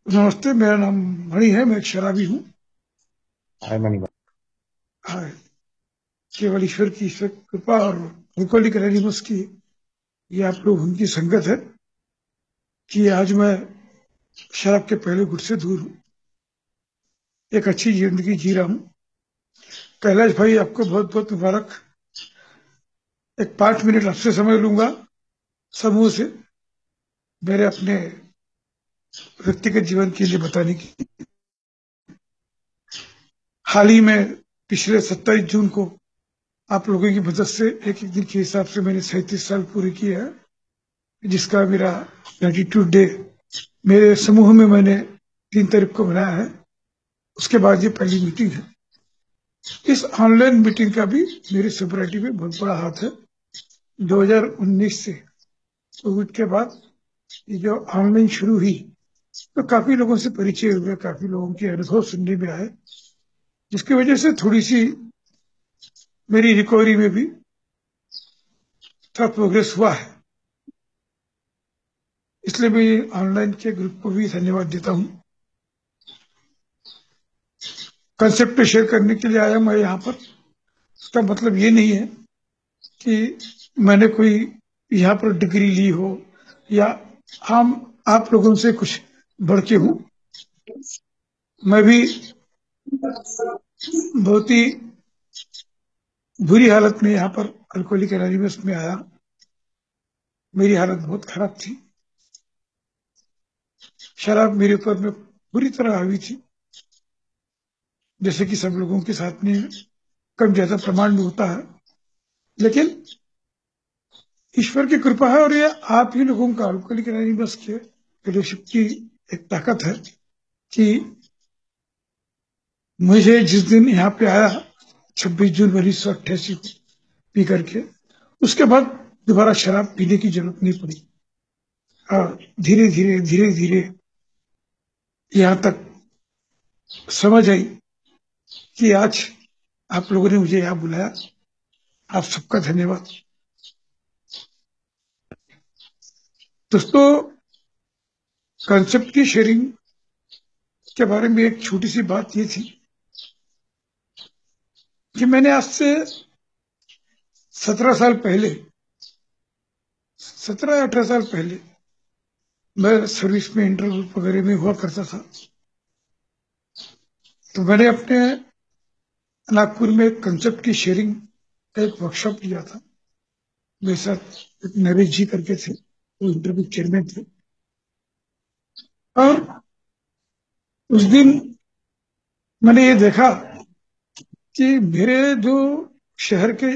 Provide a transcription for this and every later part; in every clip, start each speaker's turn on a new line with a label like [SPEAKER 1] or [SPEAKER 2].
[SPEAKER 1] नमस्ते, मेरा नाम मणि है। मैं एक शराबी हूँ।
[SPEAKER 2] हाय मणि।
[SPEAKER 1] हाँ, केवल ईश्वर कृपा और अल्कोहलिक एनोनिमस की ये आप लोग उनकी संगत है कि आज मैं शराब के पहले गुट से दूर हूँ। एक अच्छी जिंदगी जी रहा हूँ। कैलाश भाई, आपको बहुत बहुत मुबारक। एक 5 मिनट आपसे समय लूंगा समूह से, मेरे अपने व्यक्तिगत जीवन के लिए बताने की। हाल ही में पिछले 27 जून को आप लोगों की मदद से एक एक दिन के हिसाब से मैंने 37 साल पूरे किए हैं, जिसका मेरा ग्रेटिट्यूड डे मेरे समूह में मैंने 3 तारीख को बनाया है। उसके बाद ये पहली मीटिंग है। इस ऑनलाइन मीटिंग का भी मेरी सोसाइटी में बहुत बड़ा हाथ है। 2019 से कोविड के बाद ये जो ऑनलाइन शुरू हुई, तो काफी लोगों से परिचय हुए, काफी लोगों के अनुभव सुनने में आए, जिसकी वजह से थोड़ी सी मेरी रिकवरी में भी थोड़ा प्रोग्रेस हुआ है। इसलिए मैं ये ऑनलाइन के ग्रुप को भी धन्यवाद देता हूँ। कंसेप्ट शेयर करने के लिए आया मैं यहाँ पर। इसका मतलब ये नहीं है कि मैंने कोई यहाँ पर डिग्री ली हो या हम आप लोगों से कुछ बढ़ के हूँ। मैं भी बहुत ही बुरी हालत में यहाँ पर अल्कोहलिक एनोनिमस में आया। मेरी हालत बहुत खराब थी। शराब मेरे ऊपर में बुरी तरह हावी थी, जैसे कि सब लोगों के साथ में कम ज्यादा प्रमाण में होता है। लेकिन ईश्वर की कृपा है, और ये आप ही लोगों का अल्कोहलिक एनोनिमस के फेलोशिप की एक ताकत है कि मुझे जिस दिन यहाँ पे आया 26 जून 1988 को पी करके, उसके बाद दोबारा शराब पीने की जरूरत नहीं पड़ी। और धीरे धीरे यहाँ तक समझ आई कि आज आप लोगों ने मुझे यहाँ बुलाया। आप सबका धन्यवाद। दोस्तों, कंसेप्ट की शेयरिंग के बारे में एक छोटी सी बात ये थी कि मैंने आज से 17 साल पहले, 17 या 18 साल पहले, मैं सर्विस में इंटरव्यू वगैरह में हुआ करता था। तो मैंने अपने नागपुर में एक कंसेप्ट की शेयरिंग का एक वर्कशॉप लिया था। मेरे साथ एक नरेश जी करके थे, वो इंटरव्यू चेयरमैन थे। और उस दिन मैंने ये देखा कि मेरे जो शहर के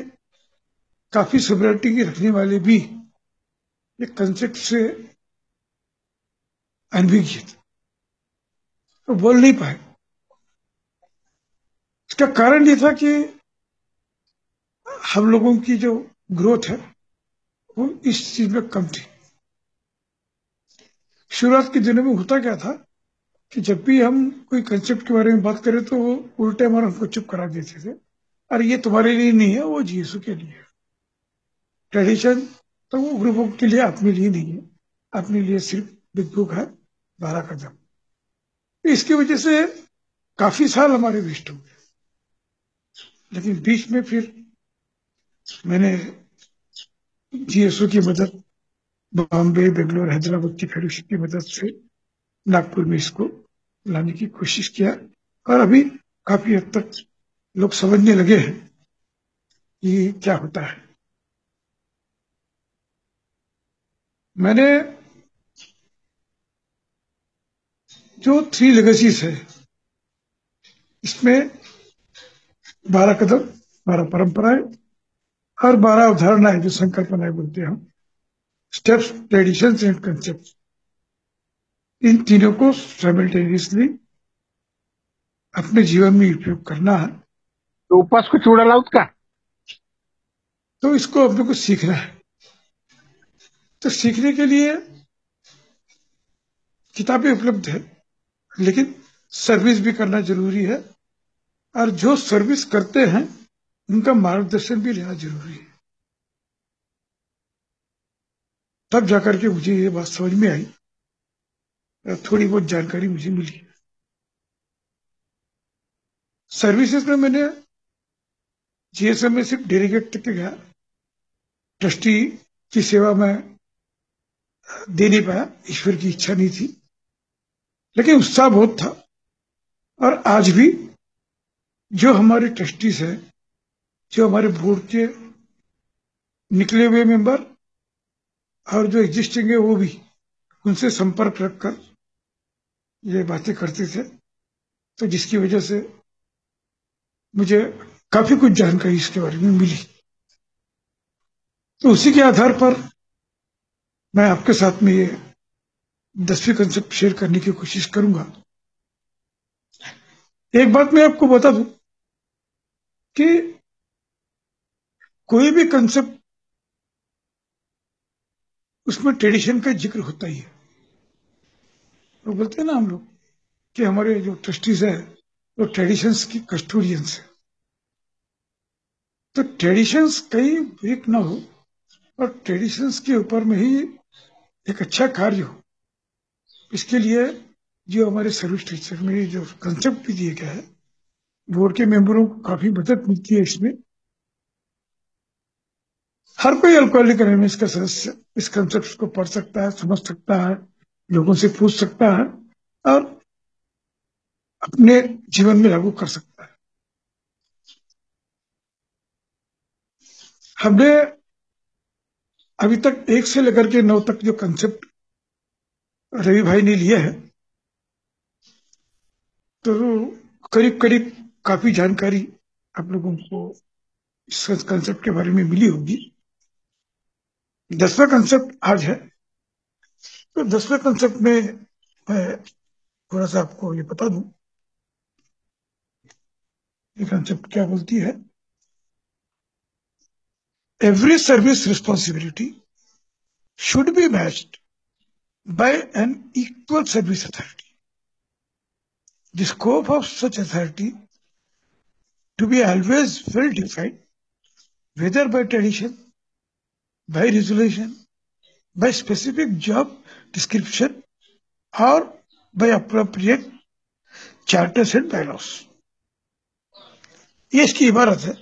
[SPEAKER 1] काफी सोसाइटी के रखने वाले भी ये कंसेप्ट से अनभिज्ञ थे, तो बोल नहीं पाए। इसका कारण ये था कि हम लोगों की जो ग्रोथ है वो इस चीज में कम थी। शुरुआत के दिनों में होता क्या था कि जब भी हम कोई कंसेप्ट के बारे में बात करें तो वो उल्टे मार हमको चुप करा देते थे। अरे ये तुम्हारे लिए नहीं है, वो जीसू के लिए है। ट्रेडिशन तो वो ग्रुपों के लिए, अपने लिए नहीं है। अपने लिए सिर्फ बिग बुक है, 12 कदम। इसकी वजह से काफी साल हमारे वेस्ट हो गए। लेकिन बीच में फिर मैंने जीएसओ की मदद, बॉम्बे, बेंगलोर, हैदराबाद की फेलोशिप की मदद से नागपुर में इसको लाने की कोशिश किया। और अभी काफी हद तक लोग समझने लगे हैं कि क्या होता है। मैंने जो 3 लेगेसीज है, इसमें 12 कदम, 12 परंपराएं और 12 अवधारणाएं, जो संकल्पनाएं बोलते हैं हम, स्टेप्स, ट्रेडिशंस एंड कंसेप्ट, इन तीनों को साइमल्टेनियसली अपने जीवन में उपयोग करना है।
[SPEAKER 2] तो उपास को चूड़ा लाउत का।
[SPEAKER 1] तो इसको अपने को सीखना है। तो सीखने के लिए किताबें उपलब्ध है, लेकिन सर्विस भी करना जरूरी है। और जो सर्विस करते हैं उनका मार्गदर्शन भी लेना जरूरी है। तब जाकर के मुझे ये बात समझ में आई थोड़ी बहुत जानकारी मुझे मिली। सर्विसेज में मैंने जीएसएम में सिर्फ डेलीगेट तक गया, ट्रस्टी की सेवा में दे नहीं पाया, ईश्वर की इच्छा नहीं थी, लेकिन उत्साह बहुत था। और आज भी जो हमारे ट्रस्टीज हैं, जो हमारे बोर्ड के निकले हुए मेंबर और जो एग्जिस्टिंग है, वो भी उनसे संपर्क रखकर ये बातें करते थे, तो जिसकी वजह से मुझे काफी कुछ जानकारी इसके बारे में मिली। तो उसी के आधार पर मैं आपके साथ में ये 10वीं कंसेप्ट शेयर करने की कोशिश करूंगा। एक बात मैं आपको बता दूं कि कोई भी कंसेप्ट, उसमें ट्रेडिशन का जिक्र होता ही है। वो बोलते हैं ना हम लोग कि हमारे जो ट्रस्टीज है वो ट्रेडिशंस की कस्टोडियंस है। तो ट्रेडिशंस कहीं ब्रेक ना हो और ट्रेडिशंस के ऊपर में ही एक अच्छा कार्य हो, इसके लिए जो हमारे सर्विस स्ट्रक्चर में जो कंसेप्ट भी दिया गया है, बोर्ड के मेंबरों को काफी मदद मिलती है इसमें। हर कोई अल्कोहलिक एनोनिमस का सदस्य इस कंसेप्ट को पढ़ सकता है, समझ सकता है, लोगों से पूछ सकता है और अपने जीवन में लागू कर सकता है। हमने अभी तक 1 से लेकर के 9 तक जो कंसेप्ट रवि भाई ने लिया है, तो करीब करीब काफी जानकारी आप लोगों को इस कंसेप्ट के बारे में मिली होगी। 10वां कंसेप्ट आज है। तो 10वें कंसेप्ट में मैं थोड़ा सा आपको ये बता दूं, ये कंसेप्ट क्या बोलती है। Every service responsibility should be matched by an equal service authority. The scope of such authority to be always well defined, whether by tradition, by resolution, by specific job description, or by appropriate charters and bylaws. ये इसकी इबारत है।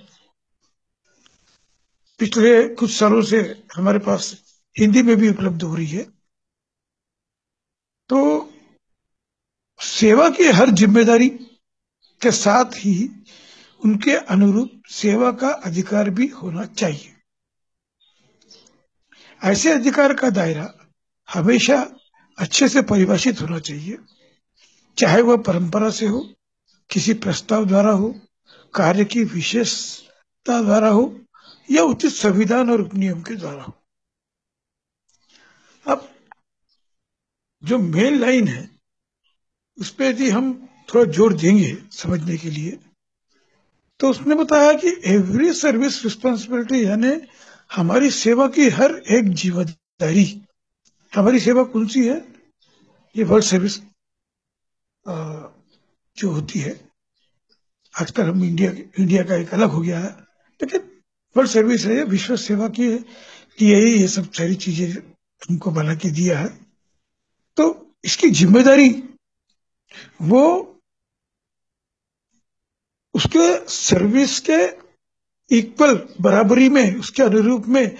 [SPEAKER 1] पिछले कुछ सालों से हमारे पास हिंदी में भी उपलब्ध हो रही है। तो सेवा की हर जिम्मेदारी के साथ ही उनके अनुरूप सेवा का अधिकार भी होना चाहिए। ऐसे अधिकार का दायरा हमेशा अच्छे से परिभाषित होना चाहिए, चाहे वह परंपरा से हो, किसी प्रस्ताव द्वारा हो, कार्य की विशेषता द्वारा हो या उचित संविधान और उपनियम के द्वारा हो। अब जो मेन लाइन है उस पर यदि हम थोड़ा जोर देंगे समझने के लिए, तो उसने बताया कि एवरी सर्विस रिस्पॉन्सिबिलिटी, यानी हमारी सेवा की हर एक जिम्मेदारी। हमारी सेवा कौन सी है? ये वर्ल्ड सर्विस जो होती है, आजकल हम इंडिया का एक अलग हो गया है, लेकिन वर्ल्ड सर्विस है, विश्व सेवा की लिए ही ये सब सारी चीजें हमको बना के दिया है। तो इसकी जिम्मेदारी वो उसके सर्विस के इक्वल बराबरी में, उसके अनुरूप में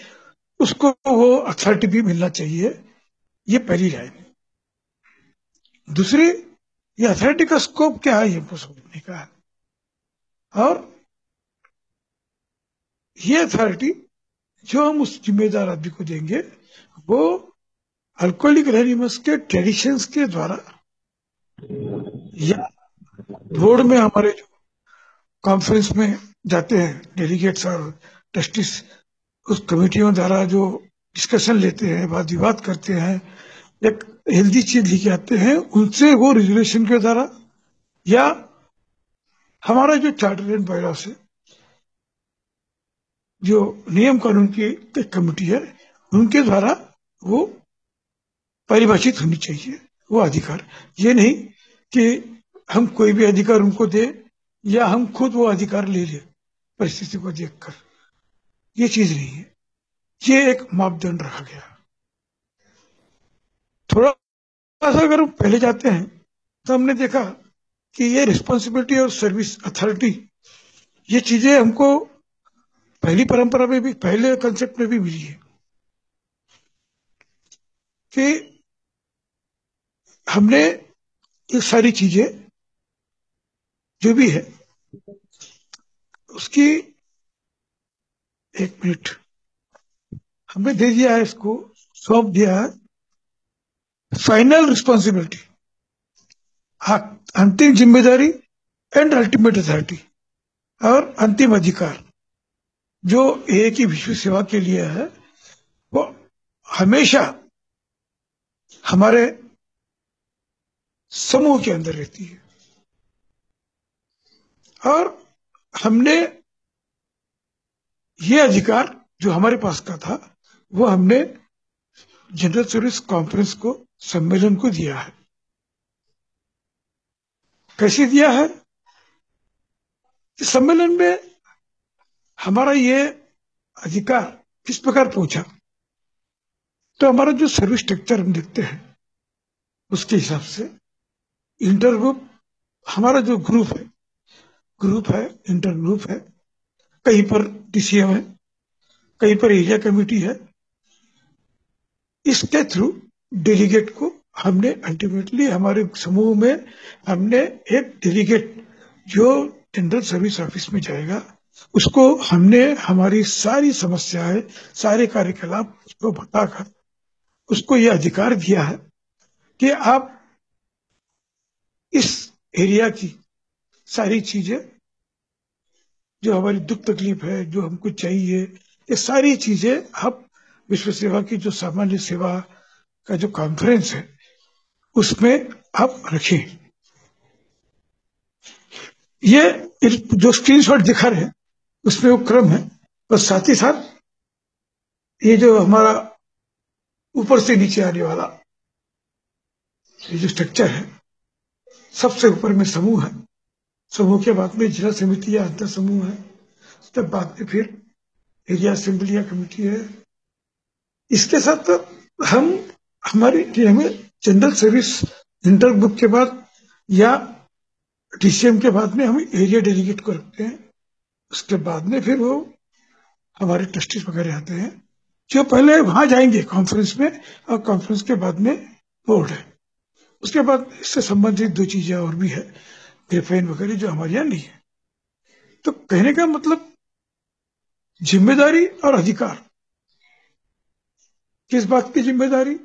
[SPEAKER 1] उसको वो अथॉरिटी भी मिलना चाहिए। ये पहली लाइन। दूसरी, ये अथॉरिटी का स्कोप क्या है, ये हमको समझने का है। और ये अथॉरिटी जो हम उस जिम्मेदार आदमी को देंगे, वो अल्कोहलिक एनोनिमस के ट्रेडिशंस के द्वारा या बोर्ड में हमारे जो कॉन्फ्रेंस में जाते हैं डेलीगेट्स और ट्रस्टीज, उस कमेटियों द्वारा जो डिस्कशन लेते हैं, वाद विवाद करते हैं, एक हेल्दी चीज लेके आते हैं, उनसे वो रेजोल्यूशन के द्वारा या हमारा जो चार्टर एंड बायलॉस है, जो नियम कानून की कमेटी है, उनके द्वारा वो परिभाषित होनी चाहिए वो अधिकार। ये नहीं कि हम कोई भी अधिकार उनको दे या हम खुद वो अधिकार ले ले परिस्थिति को देखकर। ये चीज नहीं है, ये एक मापदंड रखा गया। थोड़ा पास अगर हम पहले जाते हैं तो हमने देखा कि ये रिस्पॉन्सिबिलिटी और सर्विस अथॉरिटी, ये चीजें हमको पहली परंपरा में भी, पहले कंसेप्ट में भी मिली है कि हमने ये सारी चीजें जो भी है उसकी, एक मिनट, हमने दे दिया है, इसको सौंप दिया है फाइनल रिस्पॉन्सिबिलिटी, अंतिम जिम्मेदारी एंड अल्टीमेट अथॉरिटी, और अंतिम अधिकार जो एक ही विश्व सेवा के लिए है, वो हमेशा हमारे समूह के अंदर रहती है। और हमने ये अधिकार जो हमारे पास का था, वो हमने जनरल सर्विस कॉन्फ्रेंस को, सम्मेलन को दिया है। कैसे दिया है? इस सम्मेलन में हमारा ये अधिकार किस प्रकार पहुंचा, तो हमारा जो सर्विस स्ट्रक्चर हम देखते हैं उसके हिसाब से इंटर ग्रुप, हमारा जो ग्रुप है, इंटर ग्रुप है, कहीं पर डीसीएम है, कहीं पर एरिया कमेटी है। इसके थ्रू डेलीगेट को हमने अल्टीमेटली हमारे समूह में हमने एक डेलीगेट जो जनरल सर्विस ऑफिस में जाएगा, उसको हमने हमारी सारी समस्याएं, सारे कार्यकलाप उसको बताकर उसको यह अधिकार दिया है कि आप इस एरिया की सारी चीजें, जो हमारी दुख तकलीफ है, जो हमको चाहिए, ये सारी चीजें आप विश्व सेवा की जो सामान्य सेवा का जो कॉन्फ्रेंस है उसमें आप रखें। ये जो स्क्रीनशॉट दिखा रहे हैं उसमें वो क्रम है, और साथ ही साथ ये जो हमारा ऊपर से नीचे आने वाला ये जो स्ट्रक्चर है, सबसे ऊपर में समूह है, समूह के बाद में जिला समिति या अंतर समूह है, उसके बाद में फिर एरिया असेंबली या कमेटी है। इसके साथ हम हमारी हमें जनरल सर्विस इंटर ग्रुप के बाद या डीसीएम के बाद में हम एरिया डेलीगेट को रखते हैं। उसके बाद में फिर वो हमारे ट्रस्टीज वगैरह आते हैं जो पहले वहां जाएंगे कॉन्फ्रेंस में, और कॉन्फ्रेंस के बाद में बोर्ड है। उसके बाद इससे संबंधित दो चीजें और भी है, ग्रेफाइन वगैरह, जो हमारे यहाँ नहीं है। तो कहने का मतलब जिम्मेदारी और अधिकार, किस बात की जिम्मेदारी?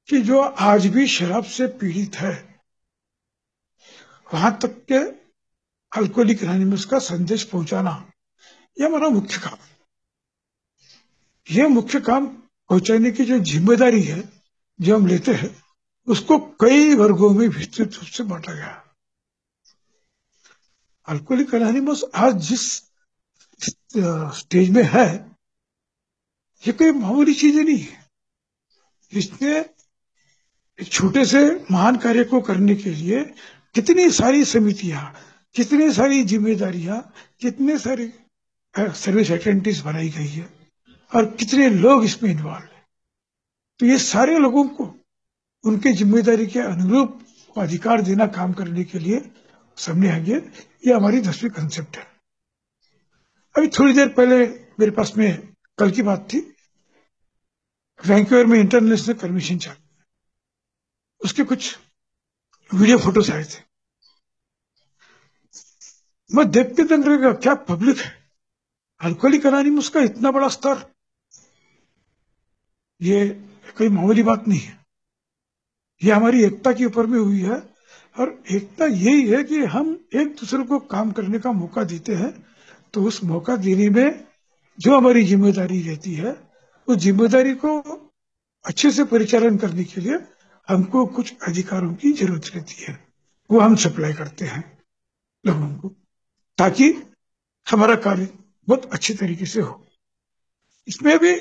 [SPEAKER 1] कि जो आज भी शराब से पीड़ित है वहां तक के अल्कोहलिक एनोनिमस का संदेश पहुंचाना, यह हमारा मुख्य काम। यह मुख्य काम पहुंचाने की जो जिम्मेदारी है जो हम लेते हैं, उसको कई वर्गों में विस्तृत रूप से बांटा गया। अल्कोहलिक एनोनिमस आज जिस स्टेज में है, ये कोई मामूली चीज नहीं है। इसने एक छोटे से महान कार्य को करने के लिए कितनी सारी समितियां, कितनी सारी जिम्मेदारियां, कितने सारे सर्विस एटेंटिव्स बनाई गई है, और कितने लोग इसमें इन्वॉल्व है। तो ये सारे लोगों को उनके जिम्मेदारी के अनुरूप अधिकार देना, काम करने के लिए सामने आएंगे। ये हमारी 10वीं कंसेप्ट है। अभी थोड़ी देर पहले मेरे पास में कल की बात थी, वैंकूवर में इंटरनेशनल कन्वेंशन चल, उसके कुछ वीडियो फोटोज आए थे। मैं देख के दंग रह गया, क्या पब्लिक है! अल्कोहलिक एनोनिमस का इतना बड़ा स्तर, ये कोई मामूली बात नहीं है। ये हमारी एकता के ऊपर में हुई है, और एकता यही है कि हम एक दूसरे को काम करने का मौका देते हैं। तो उस मौका देने में जो हमारी जिम्मेदारी रहती है, उस जिम्मेदारी को अच्छे से परिचालन करने के लिए हमको कुछ अधिकारों की जरूरत रहती है, वो हम सप्लाई करते हैं लोगों को, ताकि हमारा कार्य बहुत अच्छे तरीके से हो। इसमें भी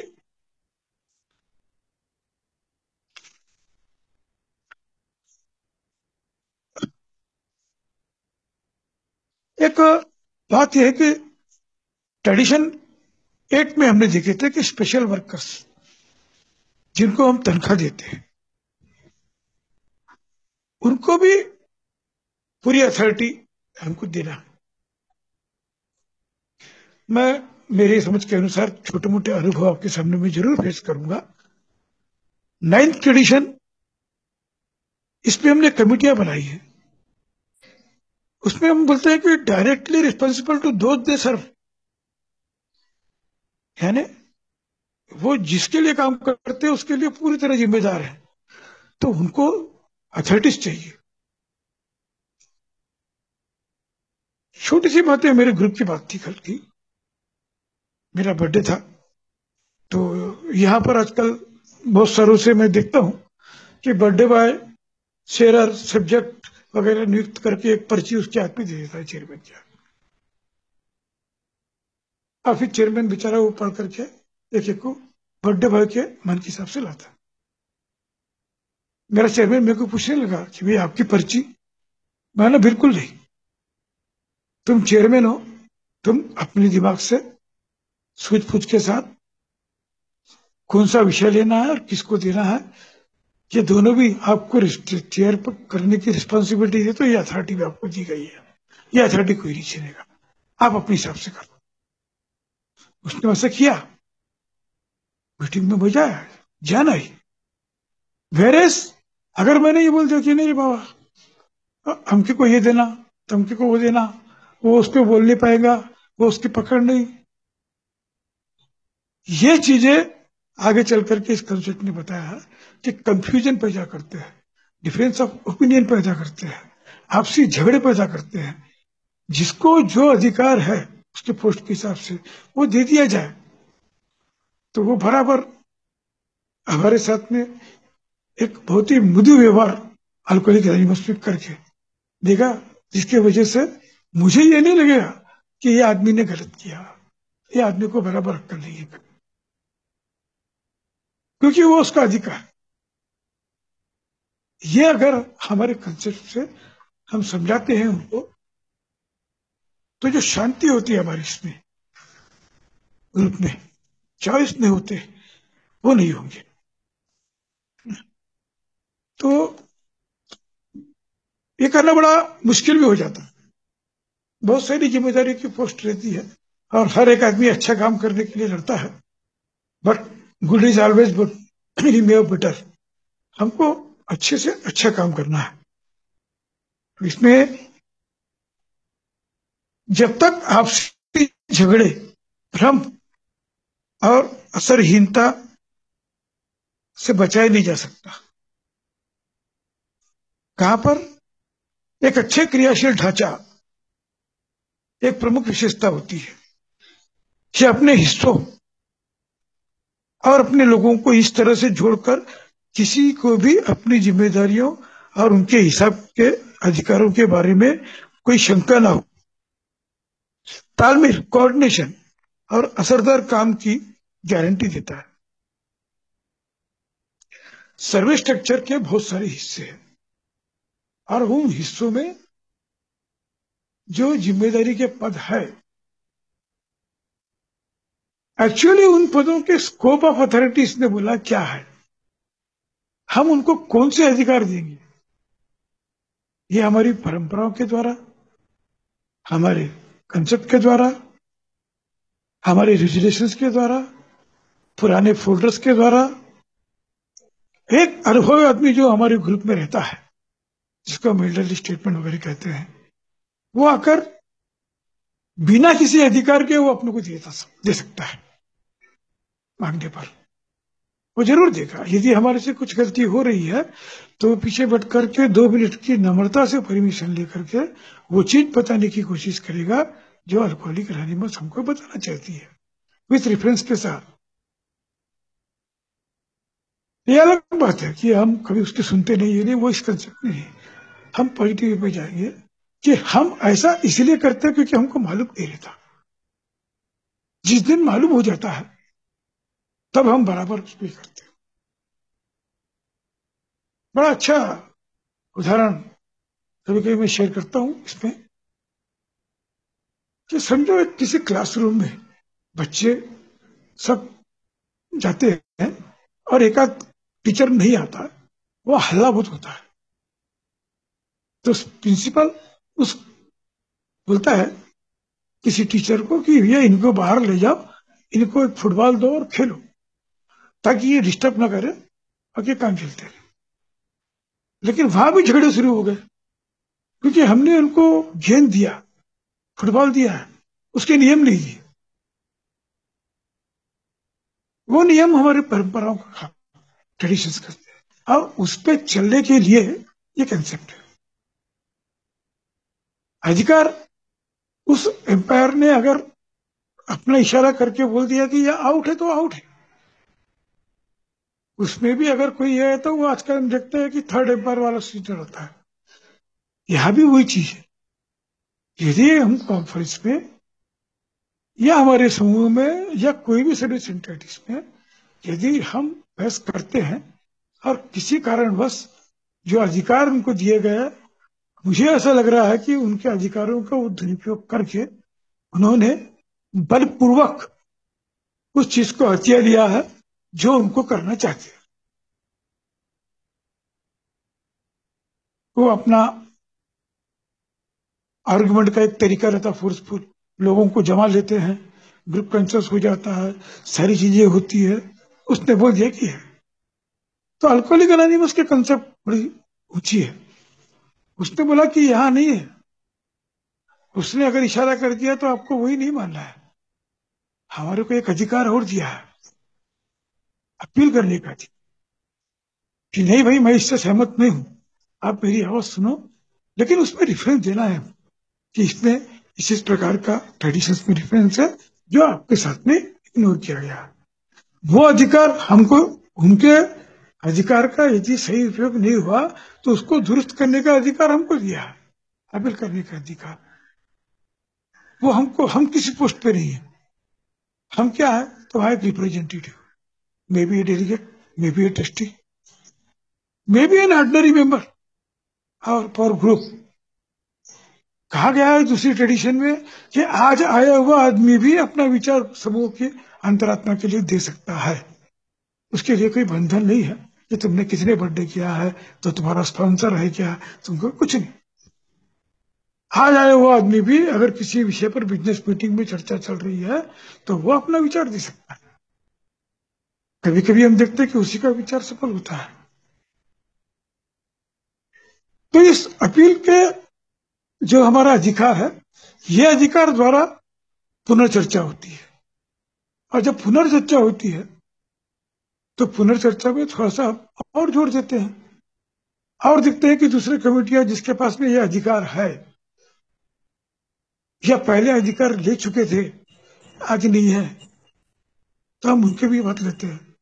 [SPEAKER 1] एक बात यह है कि ट्रेडिशन एक्ट में हमने देखे थे कि स्पेशल वर्कर्स जिनको हम तनख्वाह देते हैं, उनको भी पूरी अथॉरिटी हमको देना है। मैं मेरे समझ के अनुसार छोटे मोटे अनुभव आपके सामने में जरूर पेश करूंगा। 9th एडिशन, इसमें हमने कमिटियां बनाई है। उसमें हम बोलते हैं कि डायरेक्टली रिस्पॉन्सिबल टू दोज दे सर्व, यानी वो जिसके लिए काम करते हैं उसके लिए पूरी तरह जिम्मेदार है, तो उनको अथॉरिटीज चाहिए। छोटी सी बात है, मेरे ग्रुप की बात थी कल की, मेरा बर्थडे था, तो यहाँ पर आजकल बहुत सारों से मैं देखता हूँ कि बर्थडे बॉय शेरर सब्जेक्ट वगैरह नियुक्त करके एक पर्ची उसके हाथ में दे देता है, चेयरमैन के हाथ। और फिर चेयरमैन बेचारा वो पढ़ करके एक एक को बर्थडे बॉय के मन के हिसाब से लाता है। मेरा चेयरमैन मेरे को पूछने लगा कि भाई आपकी पर्ची? मैंने बिल्कुल नहीं, तुम चेयरमैन हो, तुम अपने दिमाग से सूझबूझ के साथ कौन सा विषय लेना है और किसको देना है, ये दोनों भी आपको चेयर पर करने की रिस्पॉन्सिबिलिटी है, तो ये अथॉरिटी भी आपको दी गई है, ये अथॉरिटी कोई नहीं छीनेगा, आप अपने हिसाब से करो। उसने वैसा किया, मीटिंग में मजा आया, जान आई। वेरेस अगर मैंने ये बोल दिया कि नहीं बाबा हमके को ये देना, तमके को वो देना, वो उस पर बोल नहीं पाएगा, वो उसकी पकड़ नहीं, ये चीजें आगे चल करके इस कंसेप्ट ने बताया है कि कंफ्यूजन पैदा करते हैं, डिफरेंस ऑफ ओपिनियन पैदा करते हैं, आपसी झगड़े पैदा करते हैं। जिसको जो अधिकार है उसके पोस्ट के हिसाब से वो दे दिया जाए, तो वो बराबर हमारे साथ में एक बहुत ही मृदु व्यवहार अल्कोहलिक एनोनिमस में करके देगा, जिसकी वजह से मुझे ये नहीं लगेगा कि ये आदमी ने गलत किया, ये आदमी को बराबर अक्ल नहीं है, क्योंकि वो उसका अधिकार। ये अगर हमारे कंसेप्ट से हम समझाते हैं उनको, तो जो शांति होती है हमारी इसमें ग्रुप में, चॉइस नहीं होते, वो नहीं होंगे। तो ये करना बड़ा मुश्किल भी हो जाता है, बहुत सारी जिम्मेदारी की पोस्ट रहती है और हर एक आदमी अच्छा काम करने के लिए लड़ता है, but good is always good, enemy of better. हमको अच्छे से अच्छा काम करना है। तो इसमें जब तक आपसी झगड़े, भ्रम और असरहीनता से बचाया नहीं जा सकता। कहां पर एक अच्छे क्रियाशील ढांचा एक प्रमुख विशेषता होती है कि अपने हिस्सों और अपने लोगों को इस तरह से जोड़कर किसी को भी अपनी जिम्मेदारियों और उनके हिसाब के अधिकारों के बारे में कोई शंका ना हो। तालमेल, कोऑर्डिनेशन और असरदार काम की गारंटी देता है। सर्वे स्ट्रक्चर के बहुत सारे हिस्से हैं और उन हिस्सों में जो जिम्मेदारी के पद है, एक्चुअली उन पदों के स्कोप ऑफ अथॉरिटी इसने बोला क्या है, हम उनको कौन से अधिकार देंगे। ये हमारी परंपराओं के द्वारा, हमारे कंसेप्ट के द्वारा, हमारे रेजुलेशंस के द्वारा, पुराने फोल्डर्स के द्वारा। एक अनुभवी आदमी जो हमारे ग्रुप में रहता है, जिसको हम एल्डरली स्टेटमेंट वगैरह कहते हैं, वो आकर बिना किसी अधिकार के वो अपने को दे सकता है, मांगने पर वो जरूर देगा। यदि हमारे से कुछ गलती हो रही है तो पीछे बैठ करके 2 मिनट की नम्रता से परमिशन लेकर के वो चीज बताने की कोशिश करेगा जो अल्कोहलिक एनोनिमस हमको बताना चाहती है, विथ रेफरेंस के साथ। ये अलग बात है कि हम कभी उसकी सुनते नहीं है, नहीं वो इस कंसेप्ट में नहीं। हम पॉजिटिव पे जाएंगे कि हम ऐसा इसलिए करते हैं क्योंकि हमको मालूम नहीं रहता। जिस दिन मालूम हो जाता है तब हम बराबर उस पर करते हैं। बड़ा अच्छा उदाहरण कभी कभी मैं शेयर करता हूं इसमें, कि समझो एक किसी क्लासरूम में बच्चे सब जाते हैं और एक आध टीचर नहीं आता, वो हल्ला बहुत होता है। तो प्रिंसिपल उस बोलता है किसी टीचर को कि ये इनको बाहर ले जाओ, इनको एक फुटबॉल दो और खेलो, ताकि ये डिस्टर्ब ना करे और ये काम खेलते रहे। लेकिन वहां भी झगड़े शुरू हो गए, क्योंकि हमने उनको गेंद दिया, फुटबॉल दिया है, उसके नियम नहीं दिए। वो नियम हमारी परंपराओं का ट्रेडिशंस करते हैं, और उस पर चलने के लिए ये कंसेप्ट है अधिकार। उस एम्पायर ने अगर अपना इशारा करके बोल दिया कि ये आउट है, तो आउट है। उसमें भी अगर कोई है तो वो आजकल हम देखते हैं कि थर्ड एम्पायर वाला सीजन होता है। यहां भी वही चीज है। यदि हम कॉन्फ्रेंस में या हमारे समूह में या कोई भी सर्विस एंटिटीज में यदि हम बहस करते हैं और किसी कारणवश जो अधिकार उनको दिए गए, मुझे ऐसा लग रहा है कि उनके अधिकारों का वो दुरुपयोग करके उन्होंने बलपूर्वक उस चीज को हथिया लिया है जो उनको करना चाहते हैं। वो अपना आर्गुमेंट का एक तरीका रहता है फोर्सफुल, लोगों को जमा लेते हैं, ग्रुप कंसेंसस हो जाता है, सारी चीजें होती है। उसने बोल दिया कि है। तो अल्कोहलिक एनोनिमस के कंसेप्ट बड़ी ऊंची है। उसने बोला कि यहां नहीं है। उसने अगर इशारा कर दिया तो आपको वही नहीं मानना है। हमारे को एक अधिकार और दिया है, अपील करने का अधिकार, कि नहीं भाई मैं इससे सहमत नहीं हूं, आप मेरी आवाज सुनो। लेकिन उसमें रेफरेंस देना है कि इसमें इस प्रकार का ट्रेडिशंस में रेफरेंस है जो आपके साथ में इग्नोर किया गया। वो अधिकार हमको, उनके अधिकार का यदि सही उपयोग नहीं हुआ तो उसको दुरुस्त करने का अधिकार हमको दिया है, अपील करने का अधिकार। वो हमको, हम किसी पोस्ट पे नहीं है। हम क्या है, तुम्हारे representative, may be A delegate, may be a trustee, may be an ordinary member और फॉर ग्रुप। कहा गया है दूसरी ट्रेडिशन में कि आज आया हुआ आदमी भी अपना विचार समूह के अंतरात्मा के लिए दे सकता है। उसके लिए कोई बंधन नहीं है कि तुमने किसने बर्थडे किया है तो तुम्हारा स्पॉन्सर है क्या, तुमको कुछ नहीं। आज आया हुआ आदमी भी अगर किसी विषय पर बिजनेस मीटिंग में चर्चा चल रही है तो वो अपना विचार दे सकता है। कभी कभी हम देखते हैं कि उसी का विचार सफल होता है। तो इस अपील के जो हमारा अधिकार है, ये अधिकार द्वारा पुनर्चर्चा होती है। और जब पुनर्चर्चा होती है तो पुनर्चर्चा में थोड़ा सा और जोड़ देते हैं और देखते हैं कि दूसरे कमेटियां जिसके पास में यह अधिकार है या पहले अधिकार ले चुके थे, आज नहीं है, तो हम उनके भी बात लेते हैं।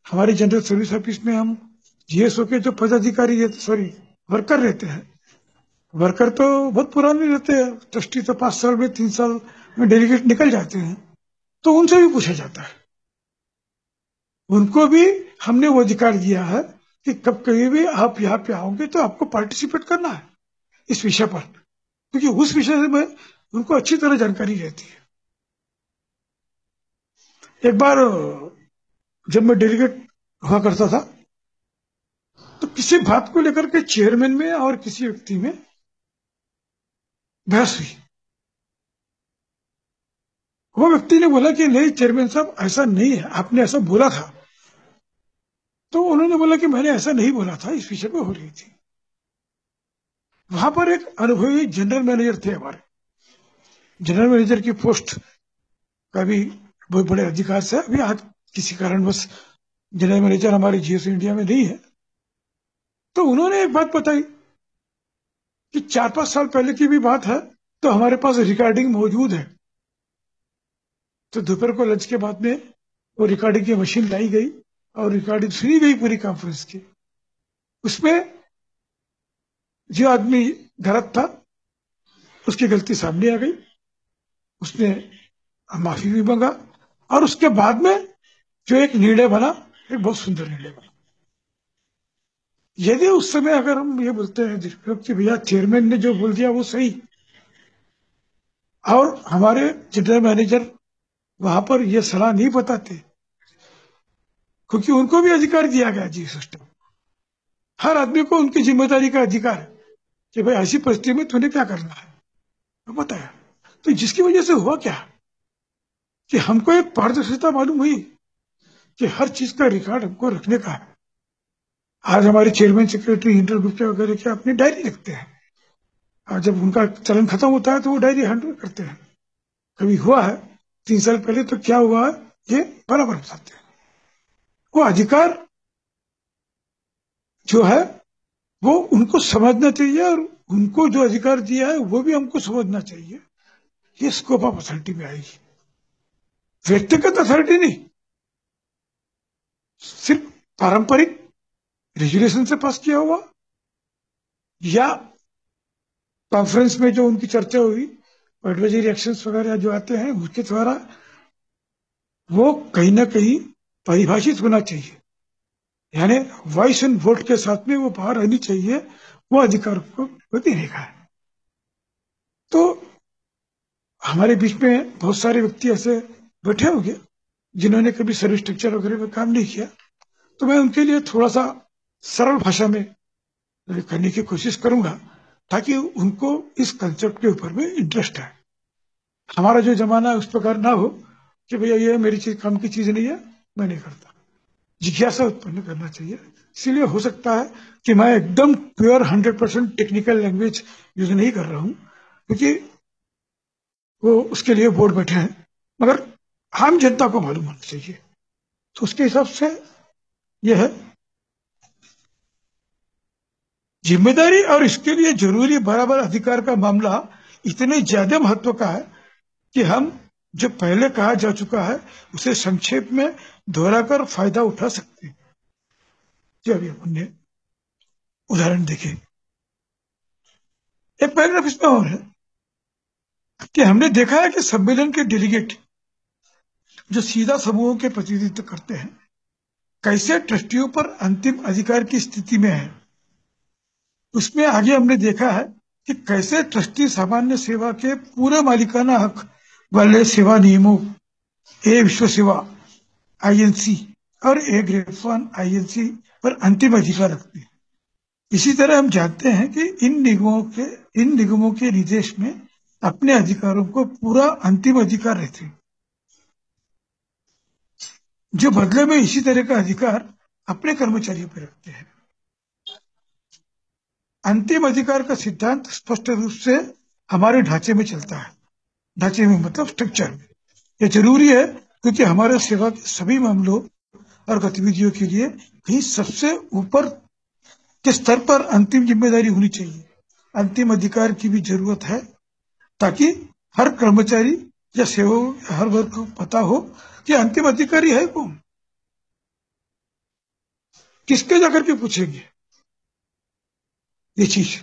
[SPEAKER 1] हमारी जनरल सर्विस ऑफिस में हम जीएसओ के जो पदाधिकारी रहते, सॉरी वर्कर रहते हैं, वर्कर तो बहुत पुराने रहते हैं, ट्रस्टी तो 5 साल में 3 साल में डेलीगेट निकल जाते हैं, तो उनसे भी पूछा जाता है। उनको भी हमने वो अधिकार दिया है कि कब कभी भी आप यहाँ पे आओगे तो आपको पार्टिसिपेट करना है इस विषय पर, क्योंकि उस विषय में उनको अच्छी तरह जानकारी रहती है। एक बार जब मैं डेलीगेट हुआ करता था तो किसी बात को लेकर के चेयरमैन में और किसी व्यक्ति में बहस हुई। वो व्यक्ति ने बोला कि नहीं चेयरमैन साहब ऐसा नहीं है, आपने ऐसा बोला था। तो उन्होंने बोला कि मैंने ऐसा नहीं बोला था, इस विषय पे हो रही थी। वहां पर एक अनुभवी जनरल मैनेजर थे हमारे। जनरल मैनेजर की पोस्ट का भी बहुत बड़े अधिकार से अभी आज किसी कारणवश जनरल मैनेजर हमारे जीएसओ इंडिया में नहीं है। तो उन्होंने एक बात बताई कि 4-5 साल पहले की भी बात है, तो हमारे पास रिकॉर्डिंग मौजूद है। तो दोपहर को लंच के बाद में वो रिकॉर्डिंग की मशीन लाई गई और रिकॉर्डिंग सुनी गई पूरी कॉन्फ्रेंस की। उसमें जो आदमी गलत था उसकी गलती सामने आ गई, उसने माफी भी मांगा, और उसके बाद में जो एक निर्णय बना, एक बहुत सुंदर निर्णय बना। यदि उस समय अगर हम ये बोलते हैं कि भैया चेयरमैन ने जो बोल दिया वो सही, और हमारे जनरल मैनेजर वहां पर ये सलाह नहीं बताते, क्योंकि उनको भी अधिकार दिया गया जी सिस्टम, हर आदमी को उनकी जिम्मेदारी का अधिकार है। कि भाई ऐसी परिस्थिति में तूने क्या करना है, तो बताया। तो जिसकी वजह से हुआ क्या कि हमको एक पारदर्शिता मालूम हुई कि हर चीज का रिकॉर्ड हमको रखने का है। आज हमारे चेयरमैन सेक्रेटरी इंटरग्रुप वगैरह के अपनी डायरी रखते हैं, और जब उनका चलन खत्म होता है तो वो डायरी हैंडल करते हैं। कभी हुआ है 3 साल पहले तो क्या हुआ है, ये बराबर बताते हैं। वो अधिकार जो है वो उनको समझना चाहिए, और उनको जो अधिकार दिया है वो भी हमको समझना चाहिए। ये स्कोप ऑफ अथॉरिटी में आएगी, व्यक्तिगत अथॉरिटी नहीं, सिर्फ पारंपरिक रेजुलेशन से पास किया हुआ या कॉन्फ्रेंस में जो उनकी चर्चा हुई, एडवाइजरी एक्शंस वगैरह जो आते हैं उसके द्वारा वो कहीं ना कहीं परिभाषित होना चाहिए। यानी वॉइस एंड वोट के साथ में वो बाहर आनी चाहिए, वो अधिकार को देने का है। तो हमारे बीच में बहुत सारे व्यक्ति ऐसे बैठे होंगे जिन्होंने कभी सर्विस स्ट्रक्चर वगैरह में काम नहीं किया, तो मैं उनके लिए थोड़ा सा सरल भाषा में करने की कोशिश करूंगा ताकि उनको इस कंसेप्ट के ऊपर में इंटरेस्ट है। हमारा जो जमाना है उस प्रकार ना हो कि भैया ये मेरी चीज काम की चीज नहीं है, मैं नहीं करता। जिज्ञासा उत्पन्न करना चाहिए। इसीलिए हो सकता है कि मैं एकदम प्योर 100% टेक्निकल लैंग्वेज यूज नहीं कर रहा हूं, क्योंकि वो उसके लिए बोर्ड बैठे हैं, मगर आम जनता को मालूम होना चाहिए। तो उसके हिसाब से यह है जिम्मेदारी, और इसके लिए जरूरी बराबर अधिकार का मामला इतने ज्यादा महत्व का है कि हम जो पहले कहा जा चुका है उसे संक्षेप में दोहराकर फायदा उठा सकते हैं। जो अभी हमने उदाहरण देखे, एक पैराग्राफ इसमें और है कि हमने देखा है कि सम्मेलन के डेलीगेट जो सीधा समूहों के प्रतिनिधित्व करते हैं कैसे ट्रस्टियों पर अंतिम अधिकार की स्थिति में है। उसमें आगे हमने देखा है कि कैसे ट्रस्टी सामान्य सेवा के पूरे मालिकाना हक वाले सेवा नियमों ए विश्व सेवा आईएनसी और ए ग्रेड वन आईएनसी पर अंतिम अधिकार रखते हैं। इसी तरह हम जानते हैं कि इन निगमों के निर्देश में अपने अधिकारों को पूरा अंतिम अधिकार रहते हैं, जो बदले में इसी तरह का अधिकार अपने कर्मचारियों पर रखते हैं। अंतिम अधिकार का सिद्धांत स्पष्ट रूप से हमारे ढांचे में चलता है। ढांचे में मतलब स्ट्रक्चर में। यह जरूरी है क्योंकि हमारे सेवा के सभी मामलों और गतिविधियों के लिए कहीं सबसे ऊपर के स्तर पर अंतिम जिम्मेदारी होनी चाहिए। अंतिम अधिकार की भी जरूरत है ताकि हर कर्मचारी या सेवक हर वर्ग को पता हो कि अंतिम अधिकारी है कौन, किसके जाकर के पूछेंगे ये चीज।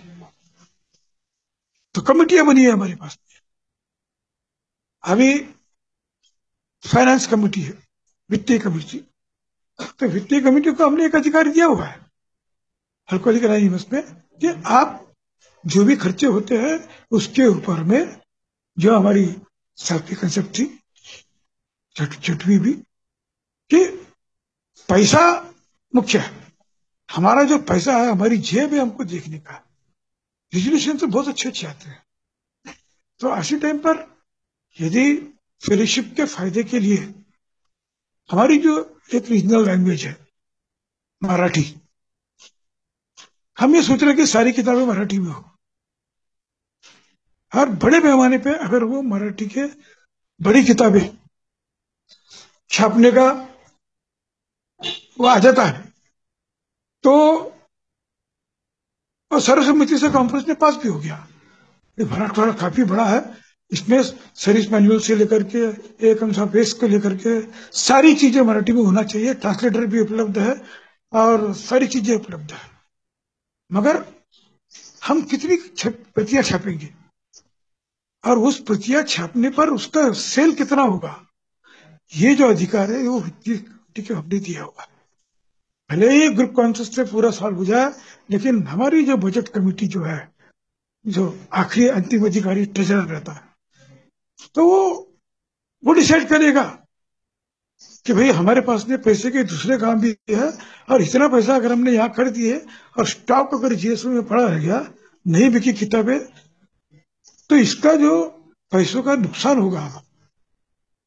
[SPEAKER 1] तो कमेटियां बनी है हमारे पास। अभी फाइनेंस कमेटी है, वित्तीय कमेटी। तो वित्तीय कमेटी को हमने एक अधिकार दिया हुआ है हल्कोलिक में कि आप जो भी खर्चे होते हैं उसके ऊपर में जो हमारी साथी कंसेप्ट थी छठवीं भी कि पैसा मुख्य है। हमारा जो पैसा है, हमारी जेब है, हमको देखने का। रेजोल्यूशन तो बहुत अच्छे अच्छे आते हैं। तो ऐसे टाइम पर यदि फेलोशिप के फायदे के लिए हमारी जो एक रीजनल लैंग्वेज है मराठी, हम ये सोच रहे कि सारी किताबें मराठी में हो, हर बड़े पैमाने पे अगर वो मराठी के बड़ी किताबें छापने का वो आ जाता है तो और सर्वसम्मति से कॉन्फ्रेंस में पास भी हो गया। ये मराठवाड़ा काफी बड़ा है, इसमें सर्विस मैनुअल से लेकर के एक बेस को लेकर के सारी चीजें मराठी में होना चाहिए। ट्रांसलेटर भी उपलब्ध है और सारी चीजें उपलब्ध है, मगर हम कितनी प्रतियां छापेंगे और उस प्रतियां छापने पर उसका सेल कितना होगा, ये जो अधिकार है वो वित्तीय हमने दिया हुआ है। भले ही ग्रुप कॉन्फ्रेंस से पूरा साल हो जाए, लेकिन हमारी जो बजट कमेटी जो है, जो आखिरी अंतिम अधिकारी ट्रेजरर रहता है, तो वो डिसाइड करेगा कि भाई हमारे पास में पैसे के दूसरे काम भी है और इतना पैसा अगर हमने यहाँ कर दिए और स्टॉक अगर जीएसओ में पड़ा रह गया नहीं बिकी किताबें तो इसका जो पैसों का नुकसान होगा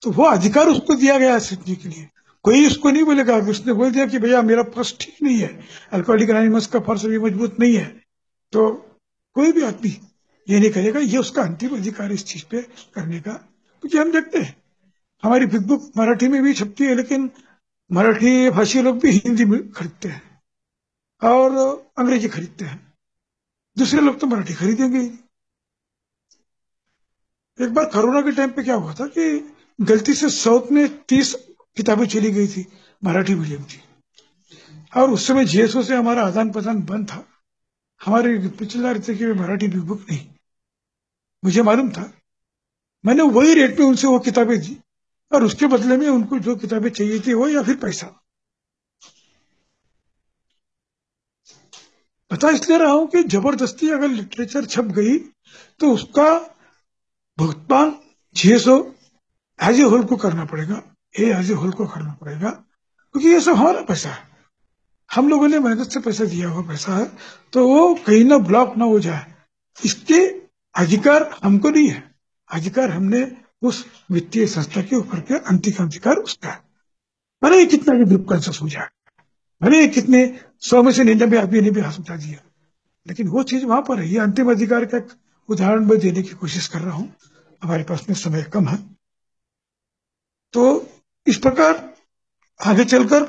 [SPEAKER 1] तो वो अधिकार उसको दिया गया है सीखने के लिए। कोई उसको नहीं बोलेगा, उसने बोल दिया कि भैया मेरा फर्श ठीक नहीं है, अल्कोहलिक एनोनिमस का फर्श अभी मजबूत नहीं है, तो कोई भी आदमी ये नहीं करेगा। ये उसका अंतिम अधिकार इस चीज पे करने का। क्योंकि हम देखते हैं हमारी बिग बुक मराठी में भी छपती है, लेकिन मराठी भाषी लोग भी हिंदी में खरीदते हैं और अंग्रेजी खरीदते हैं, दूसरे लोग तो मराठी खरीदेंगे ही। एक बार कोरोना के टाइम पे क्या हुआ था कि गलती से साउथ में 30 किताबें चली गई थी मराठी मीडियम की, और उस समय जीएसओ से हमारा आदान प्रदान बंद था। हमारे पिछला रहे थे कि मराठी बिग बुक नहीं, मुझे मालूम था, मैंने वही रेट में उनसे वो किताबें दी और उसके बदले में उनको जो किताबें चाहिए थी वो या फिर पैसा। बता इसलिए रहा हूं कि जबरदस्ती अगर लिटरेचर छप गई तो उसका भुगतान जीएसओ एज ए होल को करना पड़ेगा, एज ए होल को करना पड़ेगा, क्योंकि ये सब हमारा पैसा है, हम लोगों ने मेहनत से पैसा दिया हुआ पैसा है, तो वो कहीं ना ब्लॉक ना हो जाए, इसके अधिकार हमको नहीं है। अधिकार हमने उस वित्तीय संस्था के ऊपर के अंतिम अधिकार उसका है। भले ही कितना भी ग्रुप कंसेस हो जाए, भले ही कितने 100 में से 99 आदमी ने भी हाथ उठा दिया, लेकिन वो चीज वहां पर है। ये अंतिम अधिकार का एक उदाहरण मैं देने की कोशिश कर रहा हूं, हमारे पास में समय कम है। तो इस प्रकार आगे चलकर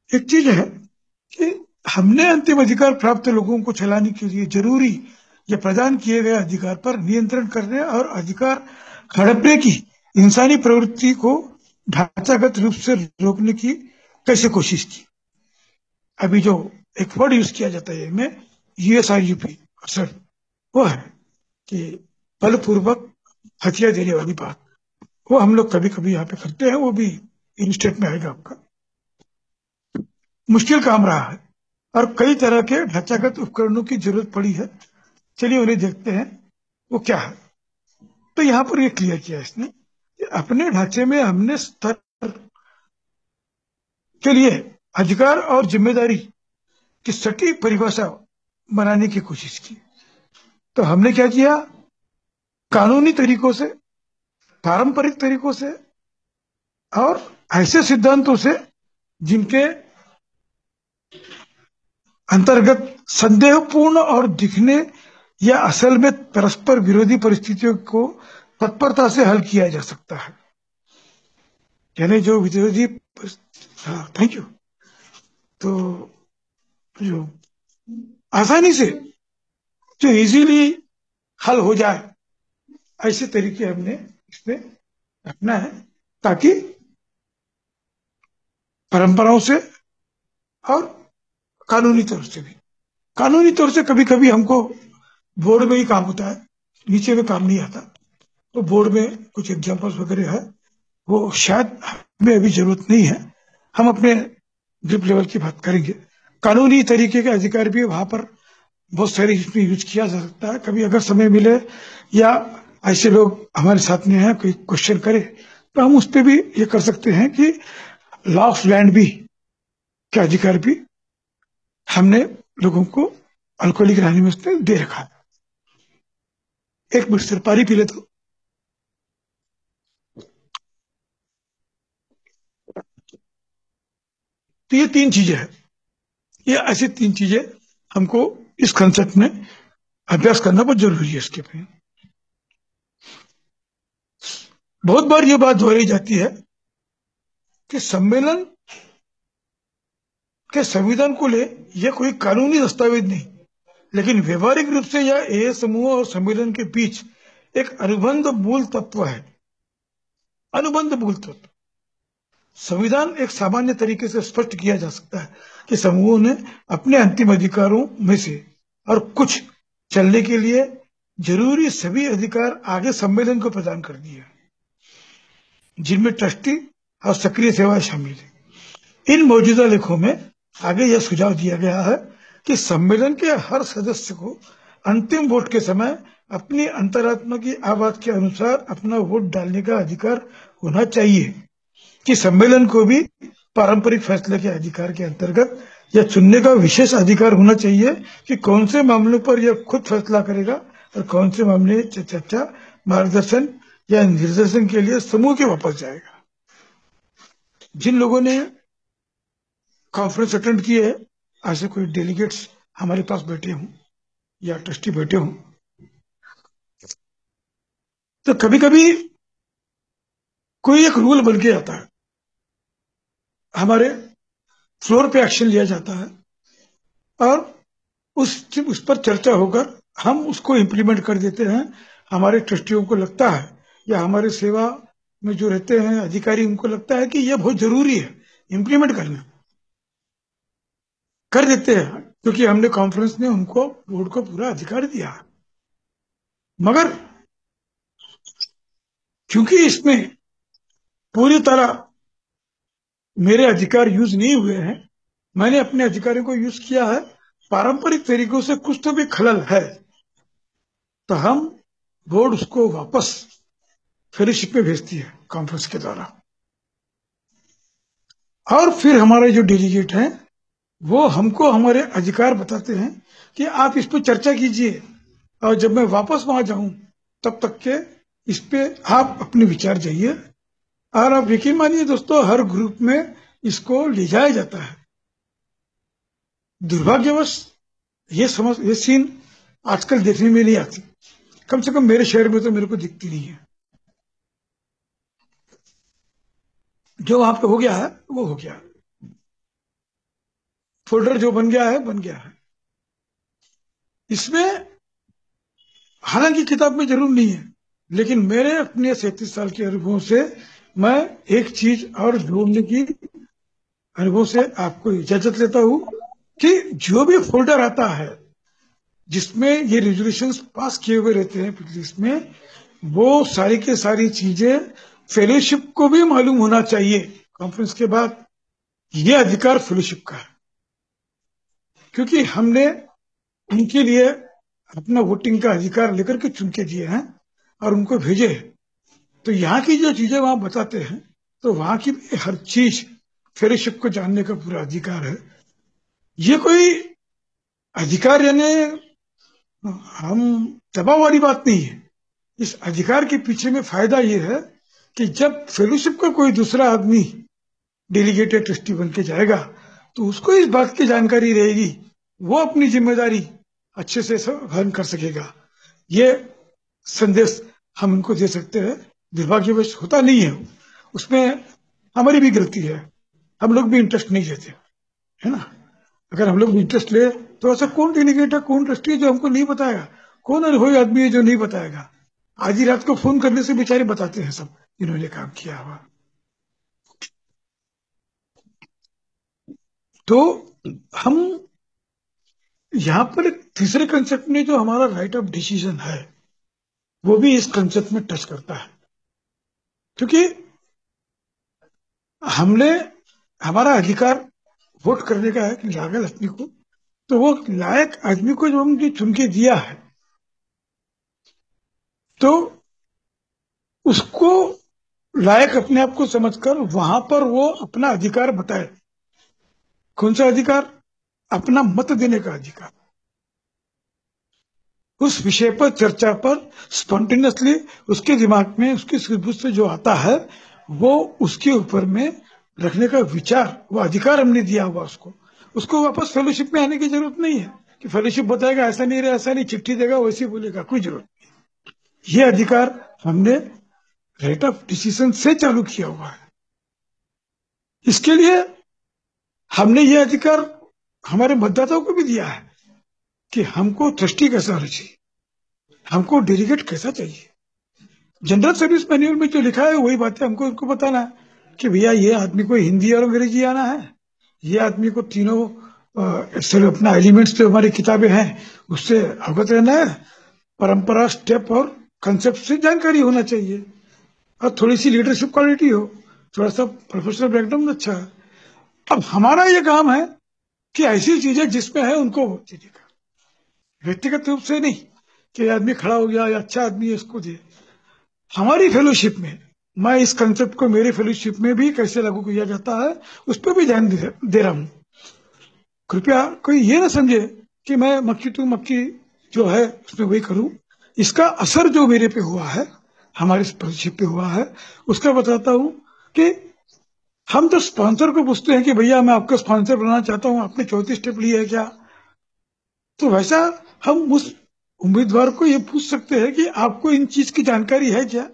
[SPEAKER 1] एक चीज है कि हमने अंतिम अधिकार प्राप्त लोगों को चलाने के लिए जरूरी या प्रदान किए गए अधिकार पर नियंत्रण करने और अधिकार हड़पने की इंसानी प्रवृत्ति को ढांचागत रूप से रोकने की कैसे कोशिश की। अभी जो एक वर्ड यूज किया जाता है में यूएसआरयूपी सर, वो है कि बलपूर्वक हथियार देने वाली बात, वो हम लोग कभी कभी यहाँ पे करते हैं, वो भी इन स्टेट में आएगा आपका। मुश्किल काम रहा है और कई तरह के ढांचागत उपकरणों की जरूरत पड़ी है। चलिए उन्हें देखते हैं वो क्या है। तो यहाँ पर ये क्लियर किया इसने कि अपने ढांचे में हमने स्तर के लिए अधिकार और जिम्मेदारी की सटीक परिभाषा बनाने की कोशिश की। तो हमने क्या किया, कानूनी तरीकों से, पारंपरिक तरीकों से और ऐसे सिद्धांतों से जिनके अंतर्गत संदेहपूर्ण और दिखने या असल में परस्पर विरोधी परिस्थितियों को तत्परता से हल किया जा सकता है। यानी जो विरोधी, थैंक यू, तो जो आसानी से, जो इजीली हल हो जाए, ऐसे तरीके हमने इसमें रखना है, ताकि परंपराओं से और कानूनी तौर से भी। कानूनी तौर से कभी कभी हमको बोर्ड में ही काम होता है, नीचे में काम नहीं आता, तो बोर्ड में कुछ एग्जांपल्स वगैरह है, वो शायद हमें अभी जरूरत नहीं है, हम अपने ग्रिप लेवल की बात करेंगे। कानूनी तरीके के अधिकार भी वहां पर बहुत सारे इसमें यूज किया जा सकता है। कभी अगर समय मिले या ऐसे लोग हमारे साथ में हैं, कोई क्वेश्चन करे, तो हम उस पर भी ये कर सकते हैं कि लॉ ऑफ लैंड भी के अधिकार भी हमने लोगों को अल्कोहलिक एनोनिमस में दे रखा है। एक मिनट सर, पानी पी ले तो। ये 3 चीजें हैं, ये ऐसी 3 चीजें हमको इस कंसेप्ट में अभ्यास करना बहुत जरूरी है। इसके पे बहुत बार ये बात दोहराई जाती है कि सम्मेलन के संविधान को ले यह कोई कानूनी दस्तावेज नहीं, लेकिन व्यवहारिक रूप से यह ए समूह और सम्मेलन के बीच एक अनुबंध मूल तत्व है। अनुबंध मूल तत्व संविधान एक सामान्य तरीके से स्पष्ट किया जा सकता है कि समूहों ने अपने अंतिम अधिकारों में से और कुछ चलने के लिए जरूरी सभी अधिकार आगे सम्मेलन को प्रदान कर दिए, जिनमें ट्रस्टी और सक्रिय सेवाएं शामिल है। इन मौजूदा लेखों में आगे यह सुझाव दिया गया है कि सम्मेलन के हर सदस्य को अंतिम वोट के समय अपनी अंतरात्मा की आवाज के अनुसार अपना वोट डालने का अधिकार होना चाहिए, कि सम्मेलन को भी पारंपरिक फैसले के अधिकार के अंतर्गत या चुनने का विशेष अधिकार होना चाहिए कि कौन से मामलों पर यह खुद फैसला करेगा और कौन से मामले चर्चा, मार्गदर्शन या निर्देशन के लिए समूह के वापस जाएगा। जिन लोगों ने कॉन्फ्रेंस अटेंड की है, ऐसे कोई डेलीगेट्स हमारे पास बैठे हों या ट्रस्टी बैठे हों, तो कभी कभी कोई एक रूल बन के आता है, हमारे फ्लोर पे एक्शन लिया जाता है और उस पर चर्चा होकर हम उसको इम्प्लीमेंट कर देते हैं। हमारे ट्रस्टियों को लगता है या हमारे सेवा में जो रहते हैं अधिकारी, उनको लगता है कि यह बहुत जरूरी है इम्प्लीमेंट करना, कर देते हैं, क्योंकि हमने कॉन्फ्रेंस ने उनको, बोर्ड को पूरा अधिकार दिया। मगर क्योंकि इसमें पूरी तरह मेरे अधिकार यूज नहीं हुए हैं, मैंने अपने अधिकारों को यूज किया है पारंपरिक तरीकों से, कुछ तो भी खलल है, तो हम बोर्ड उसको वापस फेलोशिप में भेजती है कॉन्फ्रेंस के द्वारा। और फिर हमारे जो डेलीगेट हैं वो हमको हमारे अधिकार बताते हैं कि आप इस पर चर्चा कीजिए, और जब मैं वापस वहां जाऊं तब तक के इस पे आप अपने विचार जाइए। और आप यकीन मानिए दोस्तों, हर ग्रुप में इसको ले जाया जाता है। दुर्भाग्यवश ये सीन आजकल देखने में नहीं आती, कम से कम मेरे शहर में तो मेरे को दिखती नहीं है। जो वहां पे हो गया है वो हो गया, फोल्डर जो बन गया है बन गया है। इसमें हालांकि किताब में जरूर नहीं है, लेकिन मेरे अपने 37 साल के अनुभव से मैं एक चीज और ढूंढने की अनुभव से आपको इजाजत लेता हूं कि जो भी फोल्डर आता है जिसमें ये रेजोल्यूशंस पास किए हुए रहते हैं इसमें, वो सारी की सारी चीजें फेलोशिप को भी मालूम होना चाहिए कॉन्फ्रेंस के बाद ये अधिकार फेलोशिप का है, क्योंकि हमने उनके लिए अपना वोटिंग का अधिकार लेकर के चुन के दिए हैं और उनको भेजे हैं। तो यहाँ की जो चीजें वहां बताते हैं, तो वहां की हर चीज फेलोशिप को जानने का पूरा अधिकार है। ये कोई अधिकार यानी हम दबाव वाली बात नहीं है। इस अधिकार के पीछे में फायदा ये है कि जब फेलोशिप का कोई दूसरा आदमी डेलीगेटेड ट्रस्टी बन के जाएगा तो उसको इस बात की जानकारी रहेगी, वो अपनी जिम्मेदारी अच्छे से वहन कर सकेगा। ये संदेश हम इनको दे सकते हैं। दुर्भाग्यवश होता नहीं है, उसमें हमारी भी गलती है, हम लोग भी इंटरेस्ट नहीं लेते, है ना। अगर हम लोग भी इंटरेस्ट ले तो ऐसा कौन डेलीगेट है, कौन ट्रस्टी है जो हमको नहीं बताएगा, कौन अनुभवी आदमी है जो नहीं बताएगा। आधी रात को फोन करने से बेचारे बताते हैं सब जिन्होंने काम किया हुआ। तो हम यहाँ पर एक तीसरे कंसेप्ट में जो हमारा राइट ऑफ डिसीजन है वो भी इस कंसेप्ट में टच करता है, क्योंकि हमने हमारा अधिकार वोट करने का है कि लायक आदमी को, तो वो लायक आदमी को जो हमने चुन के दिया है तो उसको लायक अपने आप को समझकर वहां पर वो अपना अधिकार बताए। कौन सा अधिकार? अपना मत देने का अधिकार। उस विषय पर चर्चा पर स्पॉन्टेनियसली उसके दिमाग में उसकी सूझबूझ से जो आता है वो उसके ऊपर में रखने का विचार, वो अधिकार हमने दिया हुआ उसको वापस फेलोशिप में आने की जरूरत नहीं है कि फेलोशिप बताएगा ऐसा नहीं रहा, ऐसा नहीं, चिट्ठी देगा वैसे ही बोलेगा, कोई जरूरत नहीं। ये अधिकार हमने राइट ऑफ डिसीजन से चालू किया हुआ है। इसके लिए हमने ये अधिकार हमारे मतदाताओं को भी दिया है कि हमको ट्रस्टी कैसा होना चाहिए, हमको डेलीगेट कैसा चाहिए। जनरल सर्विस मैन्यूअल में जो लिखा है वही बातें हमको उनको बताना है कि भैया ये आदमी को हिंदी और अंग्रेजी आना है, ये आदमी को तीनों अपना एलिमेंट्स जो हमारी किताबें हैं उससे अवगत रहना है, परंपरा, स्टेप और कंसेप्ट से जानकारी होना चाहिए, और थोड़ी सी लीडरशिप क्वालिटी हो, थोड़ा सा प्रोफेशनल बैकग्राउंड अच्छा है। अब हमारा ये काम है कि ऐसी चीजें जिसमें है उनको देने का, व्यक्तिगत रूप से नहीं कि आदमी खड़ा हो गया या अच्छा आदमी है इसको दे। हमारी फेलोशिप में मैं इस कंसेप्ट को मेरी फेलोशिप में भी कैसे लागू किया जाता है उस पर भी ध्यान दे रहा हूं। कृपया कोई ये ना समझे कि मैं मक्खी टू मक्खी जो है उसमें वही करूं। इसका असर जो मेरे पे हुआ है, हमारे स्पॉन्सरशिप पे हुआ है, उसका बताता हूं कि हम तो स्पॉन्सर को पूछते हैं कि भैया मैं आपका स्पॉन्सर बनाना चाहता हूं, आपने 34 स्टेप लिए है क्या? तो वैसा हम उस उम्मीदवार को ये पूछ सकते हैं कि आपको इन चीज की जानकारी है क्या?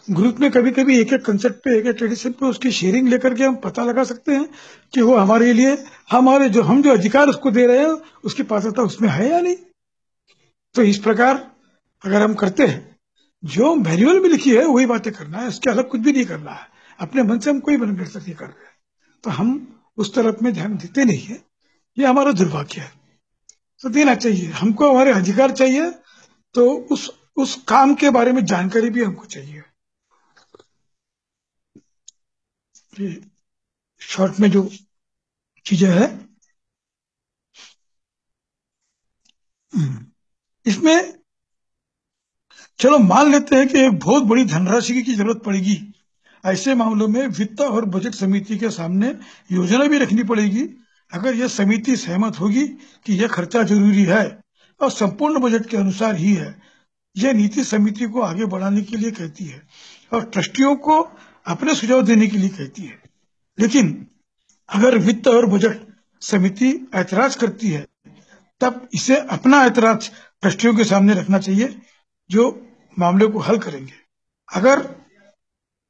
[SPEAKER 1] ग्रुप में कभी कभी एक एक कंसेप्ट पे, एक एक ट्रेडिशन पे उसकी शेयरिंग लेकर के हम पता लगा सकते हैं कि वो हमारे लिए, हमारे जो हम जो अधिकार उसको दे रहे हैं उसकी पात्रता उसमें है या नहीं। तो इस प्रकार अगर हम करते हैं, जो मैनुअल में लिखी है वही बातें करना है, इसके अलग कुछ भी नहीं करना है। अपने मन से हम कोई बनकर नहीं कर रहे हैं, तो हम उस तरफ में ध्यान देते नहीं है। ये हमारा दुर्भाग्य है। तो देना चाहिए, हमको हमारे अधिकार चाहिए, तो उस काम के बारे में जानकारी भी हमको चाहिए। ये शॉर्ट में जो चीजें है इसमें, चलो मान लेते हैं कि एक बहुत बड़ी धनराशि की जरूरत पड़ेगी। ऐसे मामलों में वित्त और बजट समिति के सामने योजना भी रखनी पड़ेगी। अगर यह समिति सहमत होगी कि यह खर्चा जरूरी है और संपूर्ण बजट के अनुसार ही है, यह नीति समिति को आगे बढ़ाने के लिए कहती है और ट्रस्टियों को अपने सुझाव देने के लिए कहती है। लेकिन अगर वित्त और बजट समिति ऐतराज करती है, तब इसे अपना ऐतराज ट्रस्टियों के सामने रखना चाहिए, जो मामले को हल करेंगे। अगर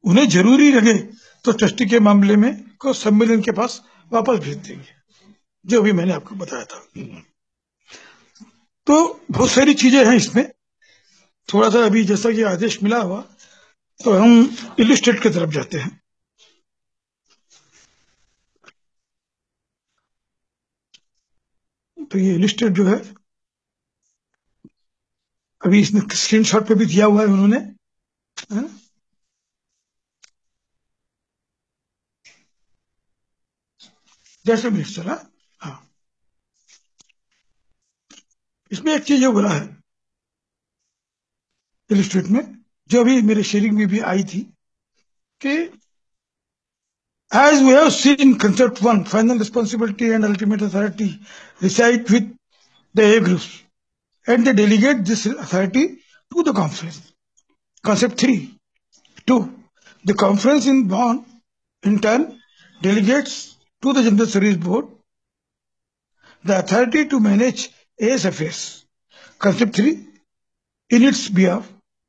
[SPEAKER 1] उन्हें जरूरी लगे तो ट्रस्टी के मामले में को सम्मेलन के पास वापस भेज देंगे, जो भी मैंने आपको बताया था। तो बहुत सारी चीजें हैं इसमें। थोड़ा सा अभी जैसा कि आदेश मिला हुआ, तो हम इलिस्ट्रेट की तरफ जाते हैं। तो ये इलिस्ट्रेट जो है, अभी इसमें स्क्रीनशॉट पे भी दिया हुआ है उन्होंने, है ना? जैसे भी चला। हाँ, इसमें एक चीज जो बोला है इलिस्ट्रेट में, जो अभी मेरे शेयरिंग में भी आई थी, कि as we have seen concept 1, final responsibility and ultimate authority reside with the A groups, and they delegate this authority to the conference. Concept 3, 2, the conference in Bonn in turn delegates to the General Service Board the authority to manage A's affairs. Concept 3, in its behalf,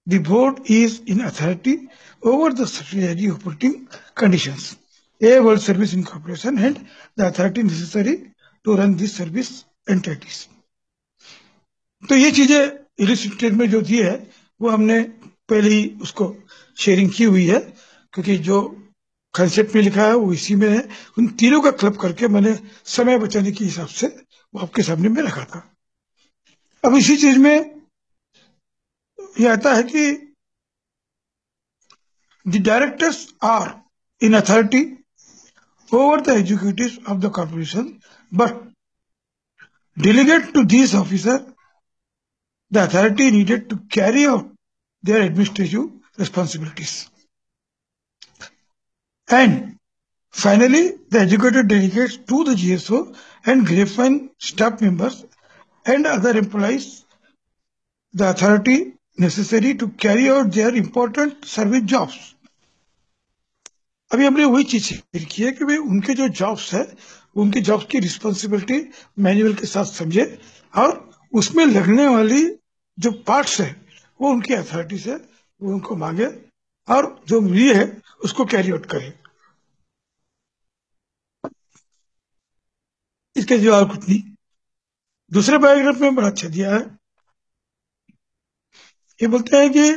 [SPEAKER 1] the board is in authority over the subsidiary operating conditions, A World Service Incorporation, and the authority necessary to run these service entities. तो ये चीजें illustrate में जो दी है वो हमने पहले ही उसको शेयरिंग की हुई है, क्योंकि जो कंसेप्ट में लिखा है वो इसी में है। उन तीनों का क्लब करके मैंने समय बचाने के हिसाब से वो आपके सामने में रखा था। अब इसी चीज में ये आता है कि the directors are in authority over the executives of the corporation, but delegate to these officers the authority needed to carry out their administrative responsibilities. And finally, the executive delegates to the GSO and grapevine staff members and other employees the authority necessary to carry out their important service jobs. अभी हमने वही चीज लिखी है कि भाई उनके जो जॉब्स है, उनके जॉब्स की रिस्पॉन्सिबिलिटी मैनुअल के साथ समझे और उसमें लगने वाली जो पार्ट्स है वो उनकी अथॉरिटी से वो उनको मांगे और जो मिली है उसको कैरी आउट करे। इसके सिवा और कुछ नहीं। दूसरे पैराग्राफ में बड़ा अच्छा दिया है। ये बोलते हैं कि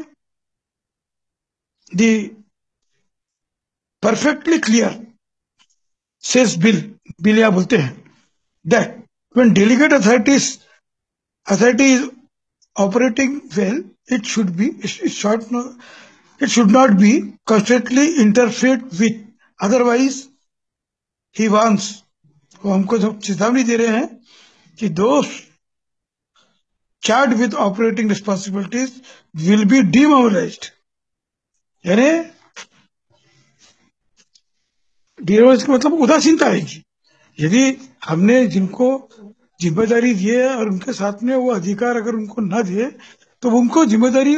[SPEAKER 1] दी परफेक्टली क्लियर सेज बिल या बोलते हैं that when delegate authority is operating well, it should not be constantly interfered with. Otherwise, he wants, वो हमको सब चेतावनी दे रहे हैं कि those charged with operating responsibilities will be demobilized. यानी डिमोबिलाइज का मतलब उदासीनता आएगी। यदि हमने जिनको जिम्मेदारी दी है और उनके साथ में वो अधिकार अगर उनको ना दिए तो उनको जिम्मेदारी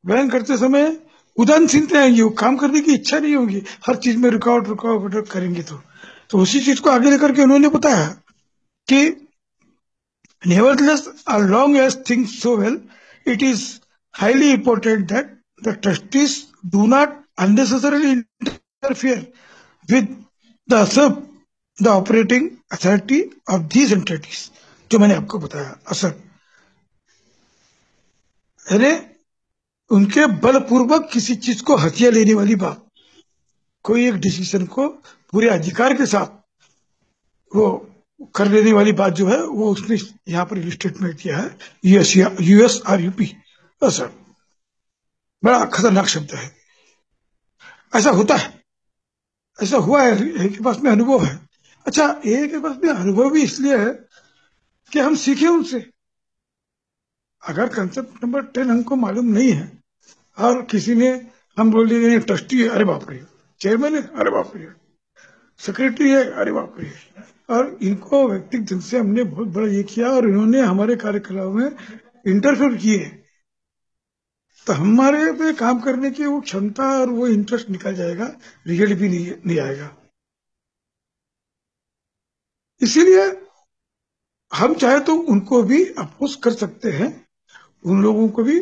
[SPEAKER 1] बयान करते समय उदासीनता आएंगी, वो काम करने की इच्छा नहीं होगी, हर चीज में रुकावट रुकावट करेंगे। तो उसी चीज को आगे लेकर के उन्होंने बताया कि nevertheless, as long as things so well, it is highly important that the trustees do not unnecessarily interfere with the sub the operating authority of these entities. जो मैंने आपको बताया असर, यानी उनके बलपूर्वक किसी चीज को हथिया लेने वाली बात, कोई एक डिसीजन को पूरे अधिकार के साथ वो कर लेने वाली बात जो है वो उसने यहाँ पर इलिस्ट्रेट में किया है, यूएस और यूपी। सर बड़ा खतरनाक शब्द है, ऐसा होता है, ऐसा हुआ है, ए के पास में अनुभव है। अच्छा, ए के पास में अनुभव भी इसलिए है कि हम सीखे उनसे। अगर कंसेप्ट नंबर 10 हमको मालूम नहीं है और किसी ने हम बोल दिए ट्रस्टी है, अरे बाप रे, चेयरमैन है, अरे बाप रे, सेक्रेटरी है, अरे बाप रे, और इनको व्यक्तिगत ढंग से हमने बहुत बड़ा ये किया और इन्होंने हमारे कार्यकलाप में इंटरफेयर किए, तो हमारे पे काम करने की वो क्षमता और वो इंटरेस्ट निकल जाएगा, रिजल्ट भी नहीं आएगा। इसीलिए हम चाहे तो उनको भी अपोज कर सकते हैं, उन लोगों को भी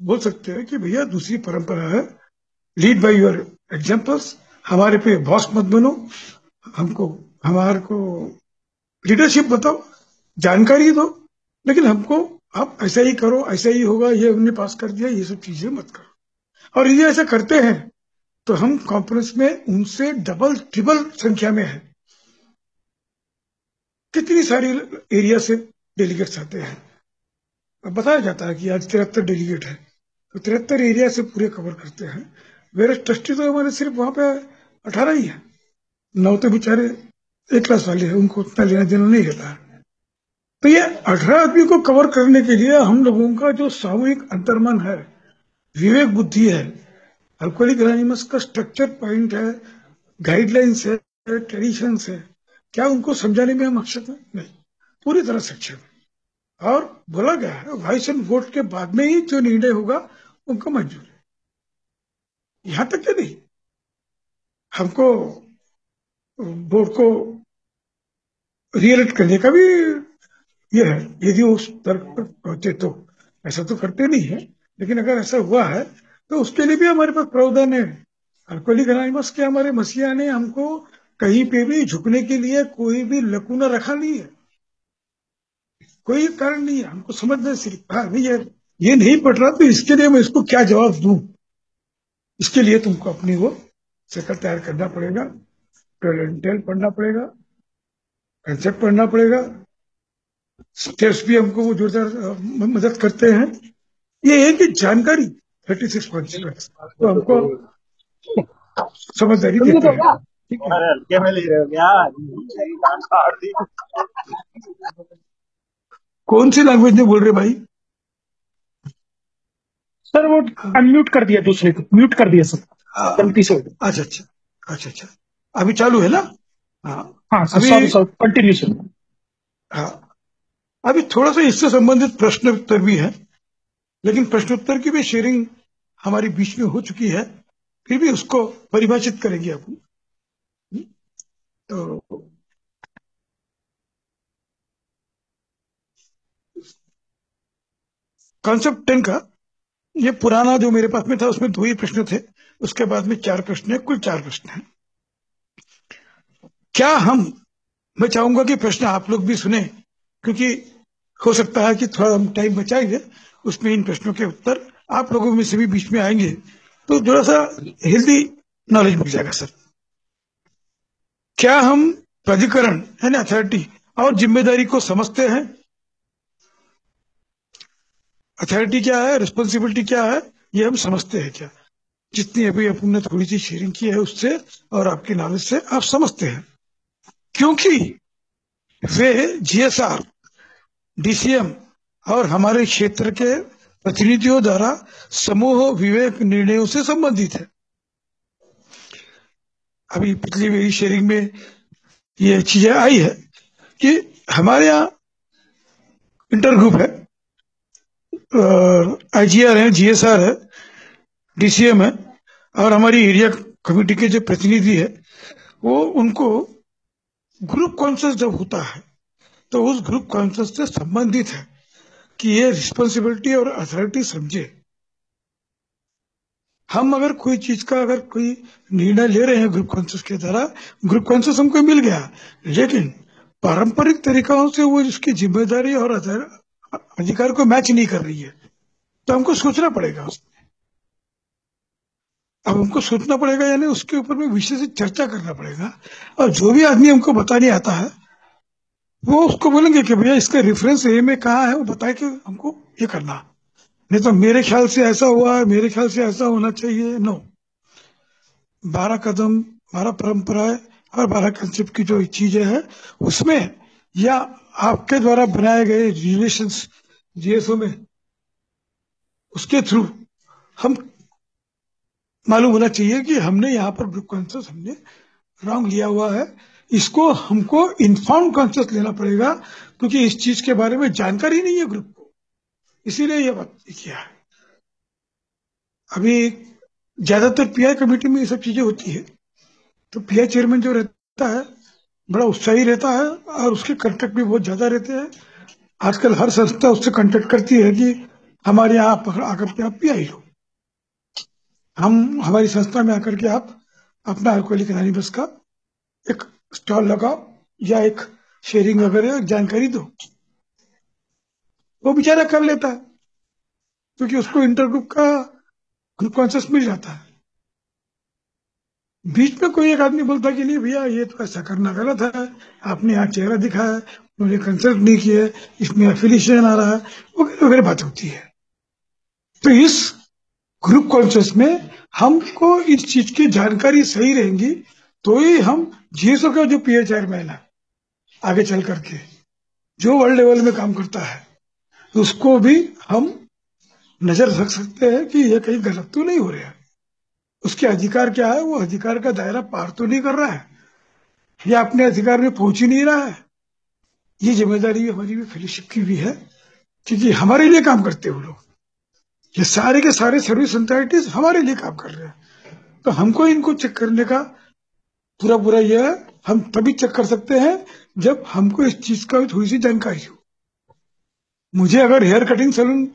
[SPEAKER 1] बोल सकते हैं कि भैया दूसरी परंपरा है, लीड बाय योर एग्जाम्पल्स, हमारे पे बॉस मत बनो, हमको हमारे को लीडरशिप बताओ, जानकारी दो, लेकिन हमको आप ऐसा ही करो, ऐसा ही होगा, ये हमने पास कर दिया, ये सब चीजें मत करो। और ये ऐसा करते हैं तो हम कॉन्फ्रेंस में उनसे डबल ट्रिपल संख्या में है। कितनी सारी एरिया से डेलीगेट्स आते हैं, बताया जाता है कि आज 73 डेलीगेट है, तो 73 एरिया से पूरे कवर करते हैं। मेरे ट्रस्टी तो हमारे सिर्फ वहां पे 18 ही है, 9 तो बेचारे एक क्लास वाले हैं, उनको उतना लेना देना नहीं रहता है। तो ये 18 आदमी को कवर करने के लिए हम लोगों का जो सामूहिक अंतर्मन है, विवेक बुद्धि है, अल्कोहलिक एनोनिमस का स्ट्रक्चर पॉइंट है, गाइडलाइंस है, ट्रेडिशंस है, क्या उनको समझाने में हम अक्षम हैं? नहीं, पूरी तरह सक्षम है। और बोला गया है वॉइस एंड वोट के बाद में ही जो निर्णय होगा उनको मंजूर है। यहां तक कि नहीं, हमको बोर्ड को रिएलेक्ट करने का भी ये है, यदि उस तर्क पर पहुंचे तो। ऐसा तो करते नहीं है, लेकिन अगर ऐसा हुआ है तो उसके लिए भी हमारे पास प्रावधान है। अल्कोहलिक एनोनिमस के हमारे मसीहा ने हमको कहीं पे भी झुकने के लिए कोई भी लकूना रखा नहीं है, कोई कारण नहीं है। हमको समझना सिर्फ हाँ नहीं यार, ये नहीं पढ़ रहा तो इसके लिए मैं इसको क्या जवाब दूं, इसके लिए तुमको अपनी वो शकल तैयार करना पड़ेगा, टेल पढ़ना पड़ेगा, कंसेप्ट पढ़ना पड़ेगा, स्टेप्स भी हमको वो जोरदार मदद करते हैं। ये है कि जानकारी 36 कॉन्स्टिट्यूएंट्स तो हमको समझदारी देते हैं, ठीक है।
[SPEAKER 2] हल्के में ले रहे हो क्या?
[SPEAKER 1] कौन सी लैंग्वेज में बोल रहे भाई?
[SPEAKER 3] सर वो अनम्यूट कर दिया, दूसरे को म्यूट कर दिया सर, गलती से।
[SPEAKER 1] अच्छा अच्छा अच्छा अच्छा, अभी चालू है ना? हाँ
[SPEAKER 3] हाँ सर,
[SPEAKER 1] अभी
[SPEAKER 3] सॉरी सर, कंटिन्यू सर।
[SPEAKER 1] हाँ, अभी थोड़ा सा इससे संबंधित प्रश्न उत्तर भी है, लेकिन प्रश्नोत्तर की भी शेयरिंग हमारी बीच में हो चुकी है, फिर भी उसको परिभाषित करेंगे अपन। तो कॉन्सेप्ट 10 का ये पुराना जो मेरे पास में था उसमें 2 ही प्रश्न थे, उसके बाद में 4 प्रश्न है, कुल 4 प्रश्न है। क्या मैं चाहूंगा कि प्रश्न आप लोग भी सुने, क्योंकि हो सकता है कि थोड़ा हम टाइम बचाएंगे, उसमें इन प्रश्नों के उत्तर आप लोगों में से भी बीच में आएंगे, तो थोड़ा सा हेल्दी नॉलेज मिल जाएगा। सर, क्या हम प्राधिकरण यानी अथॉरिटी और जिम्मेदारी को समझते हैं? अथॉरिटी क्या है, रिस्पॉन्सिबिलिटी क्या है, ये हम समझते हैं क्या? जितनी अभी अपन ने थोड़ी सी शेयरिंग की है उससे और आपकी नॉलेज से आप समझते हैं, क्योंकि वे जीएसआर, डीसीएम और हमारे क्षेत्र के प्रतिनिधियों द्वारा समूह विवेक निर्णयों से संबंधित है। अभी पिछली मेरी शेयरिंग में ये चीजें आई है कि हमारे यहाँ इंटर ग्रुप है, IGR है, GSR है, DCM है, और हमारी एरिया कमेटी के जो प्रतिनिधि है वो, उनको ग्रुप कॉन्शियस जब होता है तो उस ग्रुप कॉन्शियस से संबंधित है कि ये रिस्पॉन्सिबिलिटी और अथॉरिटी समझे। हम अगर कोई चीज का अगर कोई निर्णय ले रहे हैं ग्रुप कॉन्शियस के द्वारा, ग्रुप कॉन्शियस हमको मिल गया, लेकिन पारंपरिक तरीकों से वो इसकी जिम्मेदारी और अधिकार को मैच नहीं कर रही है, तो हमको सोचना पड़ेगा उसमें। अब हमको सोचना पड़ेगा यानी उसके ऊपर में विषय से चर्चा करना पड़ेगा, और जो भी आदमी हमको बताने आता है वो उसको बोलेंगे कि भैया इसका रेफरेंस ए में कहाँ है, वो बताए कि हमको ये करना, नहीं तो मेरे ख्याल से ऐसा हुआ है, मेरे ख्याल से ऐसा होना चाहिए। नो, 12 कदम, 12 परंपराएं और 12 कंसेप्ट की जो चीजें हैं उसमें, या आपके द्वारा बनाए गए रिलेशंस GSO में, उसके थ्रू हम मालूम होना चाहिए कि हमने यहाँ पर ग्रुप कॉन्शियस हमने रॉन्ग लिया हुआ है, इसको हमको इन्फॉर्म कॉन्शियस लेना पड़ेगा, क्योंकि इस चीज के बारे में जानकारी नहीं है ग्रुप को, इसीलिए ये बात किया है। अभी ज्यादातर PI कमेटी में ये सब चीजें होती है, तो PI चेयरमैन जो रहता है बड़ा उत्साही रहता है और उसके कांटेक्ट भी बहुत ज्यादा रहते हैं। आजकल हर संस्था उससे कांटेक्ट करती है कि हमारे यहाँ आकर के आप PI लो, हमारी संस्था में आकर के आप अपना अल्कोहलिक एनोनिमस का एक स्टॉल लगाओ या एक शेयरिंग वगैरह जानकारी दो। वो बेचारा कर लेता है क्योंकि उसको इंटर ग्रुप का ग्रुप कॉन्शियस मिल जाता है। बीच में कोई एक आदमी बोलता कि नहीं भैया ये तो ऐसा करना गलत है, आपने यहाँ चेहरा दिखाया है, मुझे कंसल्ट नहीं किया है, इसमें एफिलिएशन आ रहा है, वगैरह वगैरह बात होती है। तो इस ग्रुप कॉन्शियस में हमको इस चीज की जानकारी सही रहेंगी तो ही हम GSO का जो PI चेयरमैन है आगे चल करके जो वर्ल्ड लेवल में काम करता है उसको भी हम नजर रख सकते हैं कि ये कहीं गलत तो नहीं हो रहा है, उसके अधिकार क्या है, वो अधिकार का दायरा पार तो नहीं कर रहा है, या अपने अधिकार में पहुंच ही नहीं रहा है। ये जिम्मेदारी हमारी भी फेलोशिप की भी है, क्योंकि हमारे लिए काम करते हैं वो लोग, ये सारे के सारे सर्विस सोसाइटीज हमारे लिए काम कर रहे हैं, तो हमको इनको चेक करने का पूरा पूरा यह है, हम तभी चेक कर सकते हैं जब हमको इस चीज का थोड़ी सी जानकारी हो। मुझे अगर हेयर कटिंग सैलून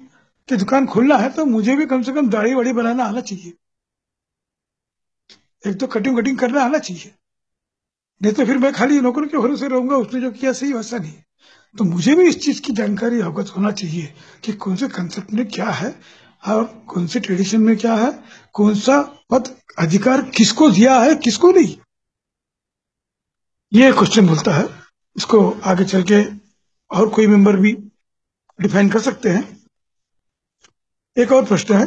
[SPEAKER 1] की दुकान खोलना है तो मुझे भी कम से कम दाढ़ी वाड़ी बनाना आना चाहिए, एक तो कटिंग कटिंग करना आना चाहिए, नहीं तो फिर मैं खाली नौकर के भरोसे रहूंगा, उसने जो किया सही वैसा नहीं। तो मुझे भी इस चीज की जानकारी अवगत होना चाहिए कि कौन से कंसेप्ट में क्या है और कौन से ट्रेडिशन में क्या है, कौन सा पद अधिकार किसको दिया है किसको नहीं। ये क्वेश्चन बोलता है, इसको आगे चल के और कोई मेंबर भी डिफाइन कर सकते हैं। एक और प्रश्न है,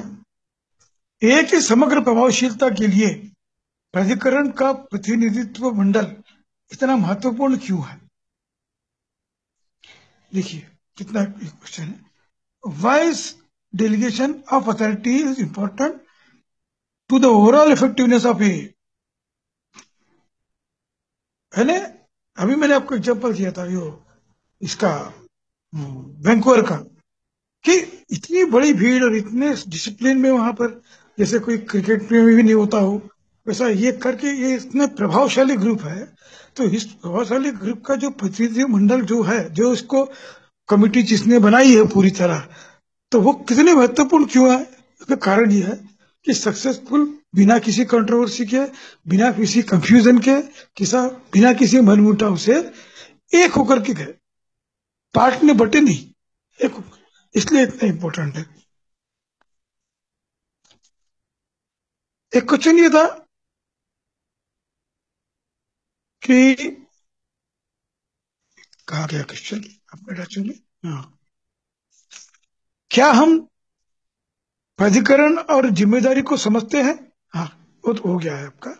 [SPEAKER 1] एक ही समग्र प्रभावशीलता के लिए प्राधिकरण का प्रतिनिधित्व मंडल इतना महत्वपूर्ण क्यों है? देखिए कितना क्वेश्चन है, wise delegation of authority is important to the overall effectiveness of a, है ना। अभी मैंने आपको एग्जांपल दिया था यो इसका वैंकूवर का, कि इतनी बड़ी भीड़ और इतने डिसिप्लिन में वहां पर, जैसे कोई क्रिकेट में भी नहीं होता हो वैसा ये करके, ये इतने प्रभावशाली ग्रुप है, तो इस प्रभावशाली ग्रुप का जो प्रतिनिधि मंडल जो है, जो इसको कमिटी जिसने बनाई है पूरी तरह, तो वो कितने महत्वपूर्ण क्यों है? उसका कारण ये है कि सक्सेसफुल बिना किसी कंट्रोवर्सी के, बिना किसी कंफ्यूजन के, बिना किसी मनमुटाव से एक होकर के गए, पार्ट में बटे नहीं, एक होकर, इसलिए इतना इंपॉर्टेंट है। एक क्वेश्चन ये था कि कहा गया क्वेश्चन अपने चुने, हाँ, क्या हम प्राधिकरण और जिम्मेदारी को समझते हैं? हाँ, वो तो हो गया है आपका।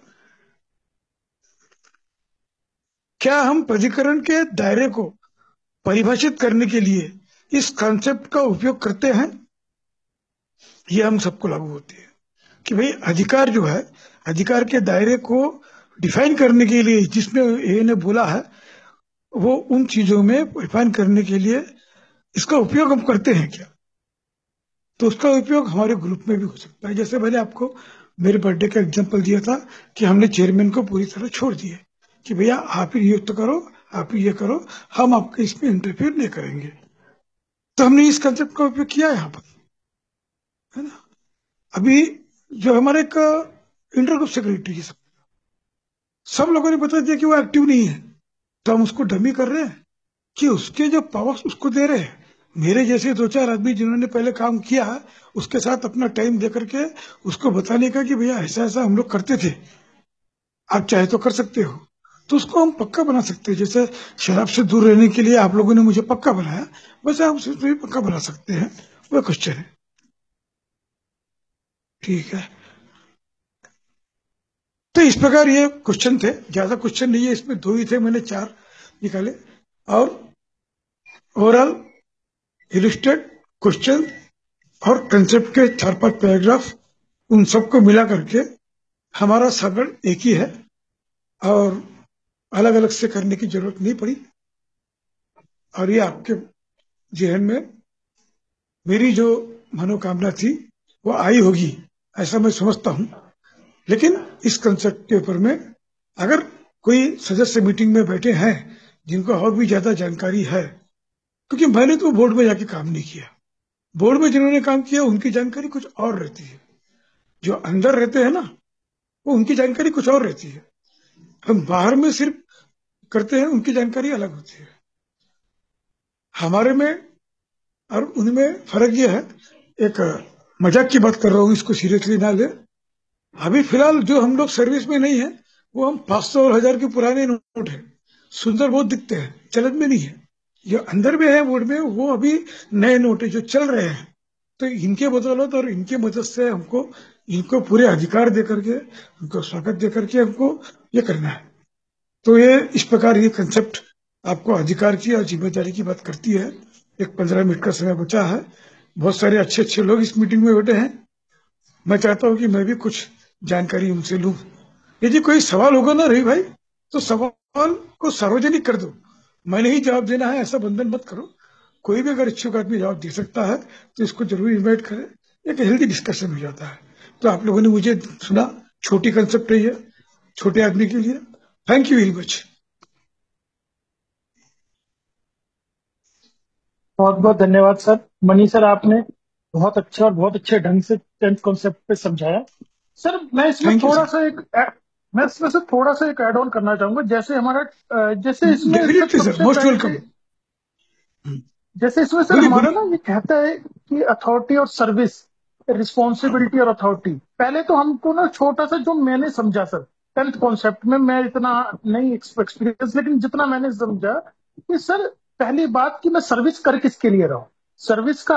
[SPEAKER 1] क्या हम प्राधिकरण के दायरे को परिभाषित करने के लिए इस कॉन्सेप्ट का उपयोग करते हैं? ये हम सबको लागू होती है कि भाई अधिकार जो है, अधिकार के दायरे को डिफाइन करने के लिए जिसने ए ने बोला है वो उन चीजों में रिफाइन करने के लिए इसका उपयोग हम करते हैं क्या, तो उसका उपयोग हमारे ग्रुप में भी हो सकता है। जैसे मैंने आपको मेरे बर्थडे का एग्जांपल दिया था कि हमने चेयरमैन को पूरी तरह छोड़ दिए कि भैया आप ही ये तो करो, आप ही ये करो, हम आपके इसमें इंटरफेयर नहीं करेंगे। तो हमने इस कंसेप्ट का उपयोग किया यहाँ पर, है ना। अभी जो हमारे एक इंटर ग्रुप सेक्रेटरी है, सब लोगों ने बता दिया कि वो एक्टिव नहीं है, तो हम उसको डमी कर रहे हैं कि उसके जो पावर्स उसको दे रहे हैं। मेरे जैसे दो चार आदमी जिन्होंने पहले काम किया, उसके साथ अपना टाइम दे करके उसको बताने का कि भैया ऐसा ऐसा हम लोग करते थे, आप चाहे तो कर सकते हो, तो उसको हम पक्का बना सकते हैं। जैसे शराब से दूर रहने के लिए आप लोगों ने मुझे पक्का बनाया, वैसे आप उसे भी पक्का बना सकते हैं। वो क्वेश्चन है, ठीक है। तो इस प्रकार ये क्वेश्चन थे, ज्यादा क्वेश्चन नहीं है इसमें, दो ही थे, मैंने चार निकाले। और ओवरऑल इलिस्ट्रेट क्वेश्चन और कंसेप्ट के चार पांच पैराग्राफ, उन सबको मिला करके हमारा सागर एक ही है, और अलग अलग से करने की जरूरत नहीं पड़ी। और ये आपके जहन में मेरी जो मनोकामना थी वो आई होगी, ऐसा मैं समझता हूं। लेकिन इस कंसेप्ट के ऊपर में अगर कोई सदस्य मीटिंग में बैठे हैं जिनको और भी ज्यादा जानकारी है, क्योंकि मैंने तो बोर्ड में जाके काम नहीं किया, बोर्ड में जिन्होंने काम किया उनकी जानकारी कुछ और रहती है, जो अंदर रहते हैं ना वो उनकी जानकारी कुछ और रहती है, हम बाहर में सिर्फ करते हैं, उनकी जानकारी अलग होती है। हमारे में और उनमें फर्क यह है, एक मजाक की बात कर रहा हूँ, इसको सीरियसली ना ले। अभी फिलहाल जो हम लोग सर्विस में नहीं है वो हम 500 और 1000 के पुराने नोट है, सुंदर बहुत दिखते हैं, चलन में नहीं है। जो अंदर में है बोर्ड में वो अभी नए नोट है जो चल रहे हैं, तो इनके बदौलत और इनके मदद से हमको इनको पूरे अधिकार दे करके, उनको स्वागत दे करके हमको ये करना है। तो ये इस प्रकार ये कंसेप्ट आपको अधिकार की और जिम्मेदारी की बात करती है। एक 15 मिनट का समय बचा है, बहुत सारे अच्छे अच्छे लोग इस मीटिंग में बैठे हैं, मैं चाहता हूं कि मैं भी कुछ जानकारी उनसे लूं। यदि कोई सवाल होगा ना रवि भाई, तो सवाल को सार्वजनिक कर दो, मैंने ही जवाब देना है ऐसा बंधन मत करो। कोई भी अगर इच्छुक आदमी जवाब दे सकता है तो इसको जरूर इन्वाइट करें, एक हेल्दी डिस्कशन हो जाता है। तो आप लोगों ने मुझे सुना, छोटी कंसेप्ट है ये, छोटे आदमी के लिए। Thank you very much.
[SPEAKER 3] बहुत बहुत धन्यवाद सर। मनी सर, आपने बहुत अच्छा और बहुत अच्छे ढंग से टेंथ कॉन्सेप्ट पे समझाया। Sir
[SPEAKER 1] thank you sir.
[SPEAKER 3] मैं इसमें से थोड़ा सा एक ऐड ऑन करना चाहूंगा। जैसे हमारा जैसे इसमें सर
[SPEAKER 1] डेफिनेटली सर,
[SPEAKER 3] सबसे
[SPEAKER 1] मोस्ट वेलकम।
[SPEAKER 3] पहले, जैसे इसमें सर
[SPEAKER 1] बोलिए
[SPEAKER 3] हमारा
[SPEAKER 1] बोलिए।
[SPEAKER 3] ना ये कहता है कि अथॉरिटी और सर्विस, रिस्पॉन्सिबिलिटी और अथॉरिटी। पहले तो हमको ना छोटा सा जो मैंने समझा सर टेंथ कॉन्सेप्ट में, मैं इतना नहीं एक्सपीरियंस, लेकिन जितना मैंने समझा कि सर पहली बात कि मैं सर्विस कर किसके लिए रहा हूँ। सर्विस का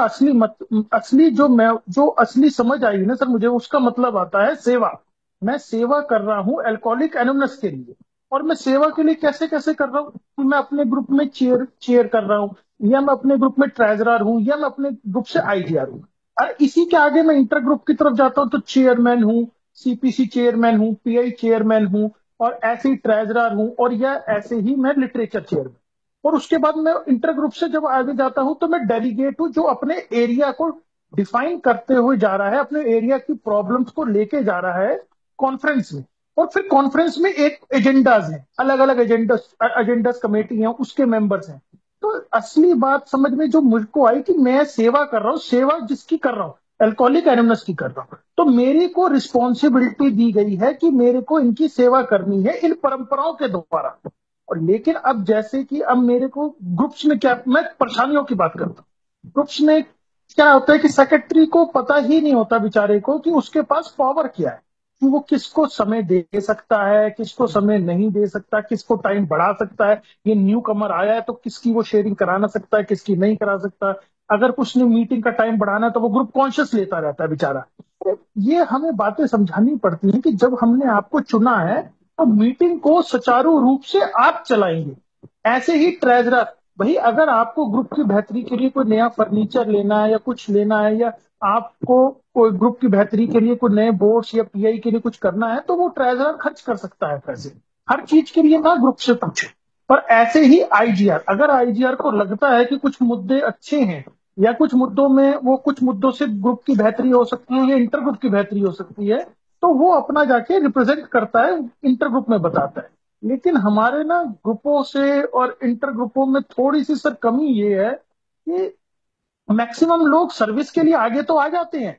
[SPEAKER 3] असली जो असली समझ आई ना सर मुझे, उसका मतलब आता है सेवा। मैं सेवा कर रहा हूँ अल्कोहलिक एनोनिमस के लिए। और मैं सेवा के लिए कैसे कैसे कर रहा हूँ कि मैं अपने ग्रुप में चेयर चेयर कर रहा हूँ, या मैं अपने ग्रुप में ट्रेजरर हूँ, या मैं अपने ग्रुप से आईजीआर हूँ। और इसी के आगे मैं इंटर ग्रुप की तरफ जाता हूँ तो चेयरमैन हूँ, सीपीसी चेयरमैन हूँ, पीआई चेयरमैन हूँ, और ऐसे ही ट्रेजरर हूँ, और या ऐसे ही मैं लिटरेचर चेयरमैन। और उसके बाद मैं इंटर ग्रुप से जब आगे जाता हूं तो मैं डेलीगेट हूं, जो अपने एरिया को डिफाइन करते हुए जा रहा है, अपने एरिया की प्रॉब्लम्स को लेके जा रहा है कॉन्फ्रेंस में। और फिर कॉन्फ्रेंस में एक एजेंडाज हैं, अलग अलग एजेंडास कमेटी हैं, उसके मेंबर्स हैं। तो असली बात समझ में जो मुझको आई कि मैं सेवा कर रहा हूँ, सेवा जिसकी कर रहा हूँ अल्कोहलिक एनोनिमस की कर रहा हूँ, तो मेरी को रिस्पॉन्सिबिलिटी दी गई है कि मेरे को इनकी सेवा करनी है इन परंपराओं के द्वारा। और लेकिन अब जैसे कि अब मेरे को ग्रुप्स में क्या, मैं परेशानियों की बात करता हूँ, ग्रुप्स में क्या होता है कि सेक्रेटरी को पता ही नहीं होता बेचारे को कि उसके पास पावर क्या है, कि वो किसको समय दे सकता है, किसको समय नहीं दे सकता, किसको टाइम बढ़ा सकता है। ये न्यू कमर आया है तो किसकी वो शेयरिंग कराना सकता है, किसकी नहीं करा सकता। अगर कुछ ने मीटिंग का टाइम बढ़ाना है तो वो ग्रुप कॉन्शियस लेता रहता है बेचारा। ये हमें बातें समझानी पड़ती हैं कि जब हमने आपको चुना है तो मीटिंग को सुचारू रूप से आप चलाएंगे। ऐसे ही ट्रेजरर, भाई अगर आपको ग्रुप की बेहतरी के लिए कोई नया फर्नीचर लेना है या कुछ लेना है, या आपको कोई ग्रुप की बेहतरी के लिए कोई नए बोर्ड्स या पीआई के लिए कुछ करना है, तो वो ट्रेजरर खर्च कर सकता है पैसे। हर चीज के लिए ना ग्रुप से पूछे। और ऐसे ही आईजीआर, अगर आईजीआर को लगता है कि कुछ मुद्दे अच्छे हैं या कुछ मुद्दों में वो कुछ मुद्दों से ग्रुप की बेहतरी हो सकती है या इंटर ग्रुप की बेहतरी हो सकती है, तो वो अपना जाके रिप्रेजेंट करता है, इंटर ग्रुप में बताता है। लेकिन हमारे ना ग्रुपों से और इंटर ग्रुपों में थोड़ी सी सर कमी ये है कि मैक्सिमम लोग सर्विस के लिए आगे तो आ जाते हैं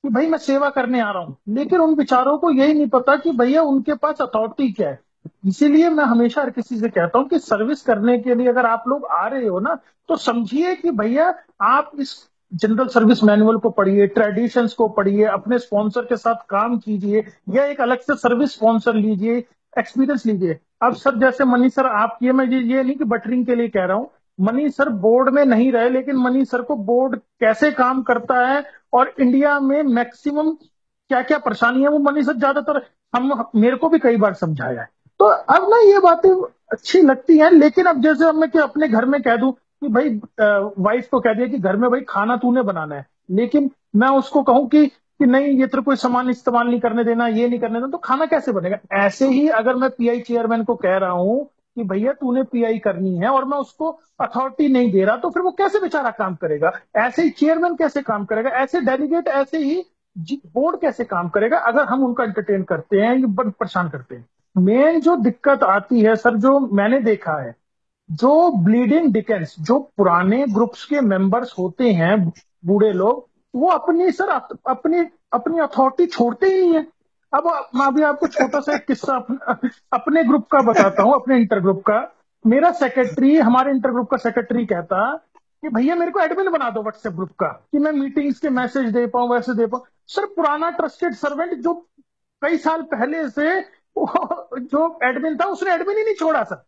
[SPEAKER 3] कि भाई मैं सेवा करने आ रहा हूं, लेकिन उन बेचारों को यही नहीं पता कि भैया उनके पास अथॉरिटी क्या है। इसीलिए मैं हमेशा हर किसी से कहता हूं कि सर्विस करने के लिए अगर आप लोग आ रहे हो ना, तो समझिए कि भैया आप इस जनरल सर्विस मैनुअल को पढ़िए, ट्रेडिशंस को पढ़िए, अपने स्पॉन्सर के साथ काम कीजिए या एक अलग से सर्विस स्पॉन्सर लीजिए, एक्सपीरियंस लीजिए। अब सर जैसे मनीष सर आप ये, मैं ये नहीं कि बटरिंग के लिए कह रहा हूँ, मनीष सर बोर्ड में नहीं रहे, लेकिन मनीष सर को बोर्ड कैसे काम करता है और इंडिया में मैक्सिमम क्या क्या परेशानी है वो मनीष सर ज्यादातर हम मेरे को भी कई बार समझाया है। तो अब ना ये बातें अच्छी लगती हैं, लेकिन अब जैसे अब मैं कि अपने घर में कह दूं कि भाई वाइफ को कह दिया कि घर में भाई खाना तूने बनाना है, लेकिन मैं उसको कहूं कि नहीं ये तेरे कोई सामान इस्तेमाल नहीं करने देना, ये नहीं करने देना, तो खाना कैसे बनेगा। ऐसे ही अगर मैं पीआई चेयरमैन को कह रहा हूं कि भैया तूने पीआई करनी है और मैं उसको अथॉरिटी नहीं दे रहा, तो फिर वो कैसे बेचारा काम करेगा। ऐसे ही चेयरमैन कैसे काम करेगा, ऐसे डेलीगेट, ऐसे ही बोर्ड कैसे काम करेगा अगर हम उनका एंटरटेन करते हैं, ये बड़ा परेशान करते हैं। मेन जो दिक्कत आती है सर, जो मैंने देखा है, जो ब्लीडिंग डिकेंस, जो पुराने ग्रुप्स के मेंबर्स होते हैं, बूढ़े लोग, वो अपनी सर अपनी अपनी अथॉरिटी छोड़ते ही नहीं है। अब मैं अभी आपको छोटा सा एक किस्सा अपने ग्रुप का बताता हूँ, अपने इंटर ग्रुप का। मेरा सेक्रेटरी, हमारे इंटर ग्रुप का सेक्रेटरी कहता कि भैया मेरे को एडमिन बना दो व्हाट्सएप ग्रुप का, कि मैं मीटिंग्स के मैसेज दे पाऊं, वैसे दे पाऊं। सर पुराना ट्रस्टेड सर्वेंट जो कई साल पहले से जो एडमिन था, उसने एडमिन ही नहीं छोड़ा सर।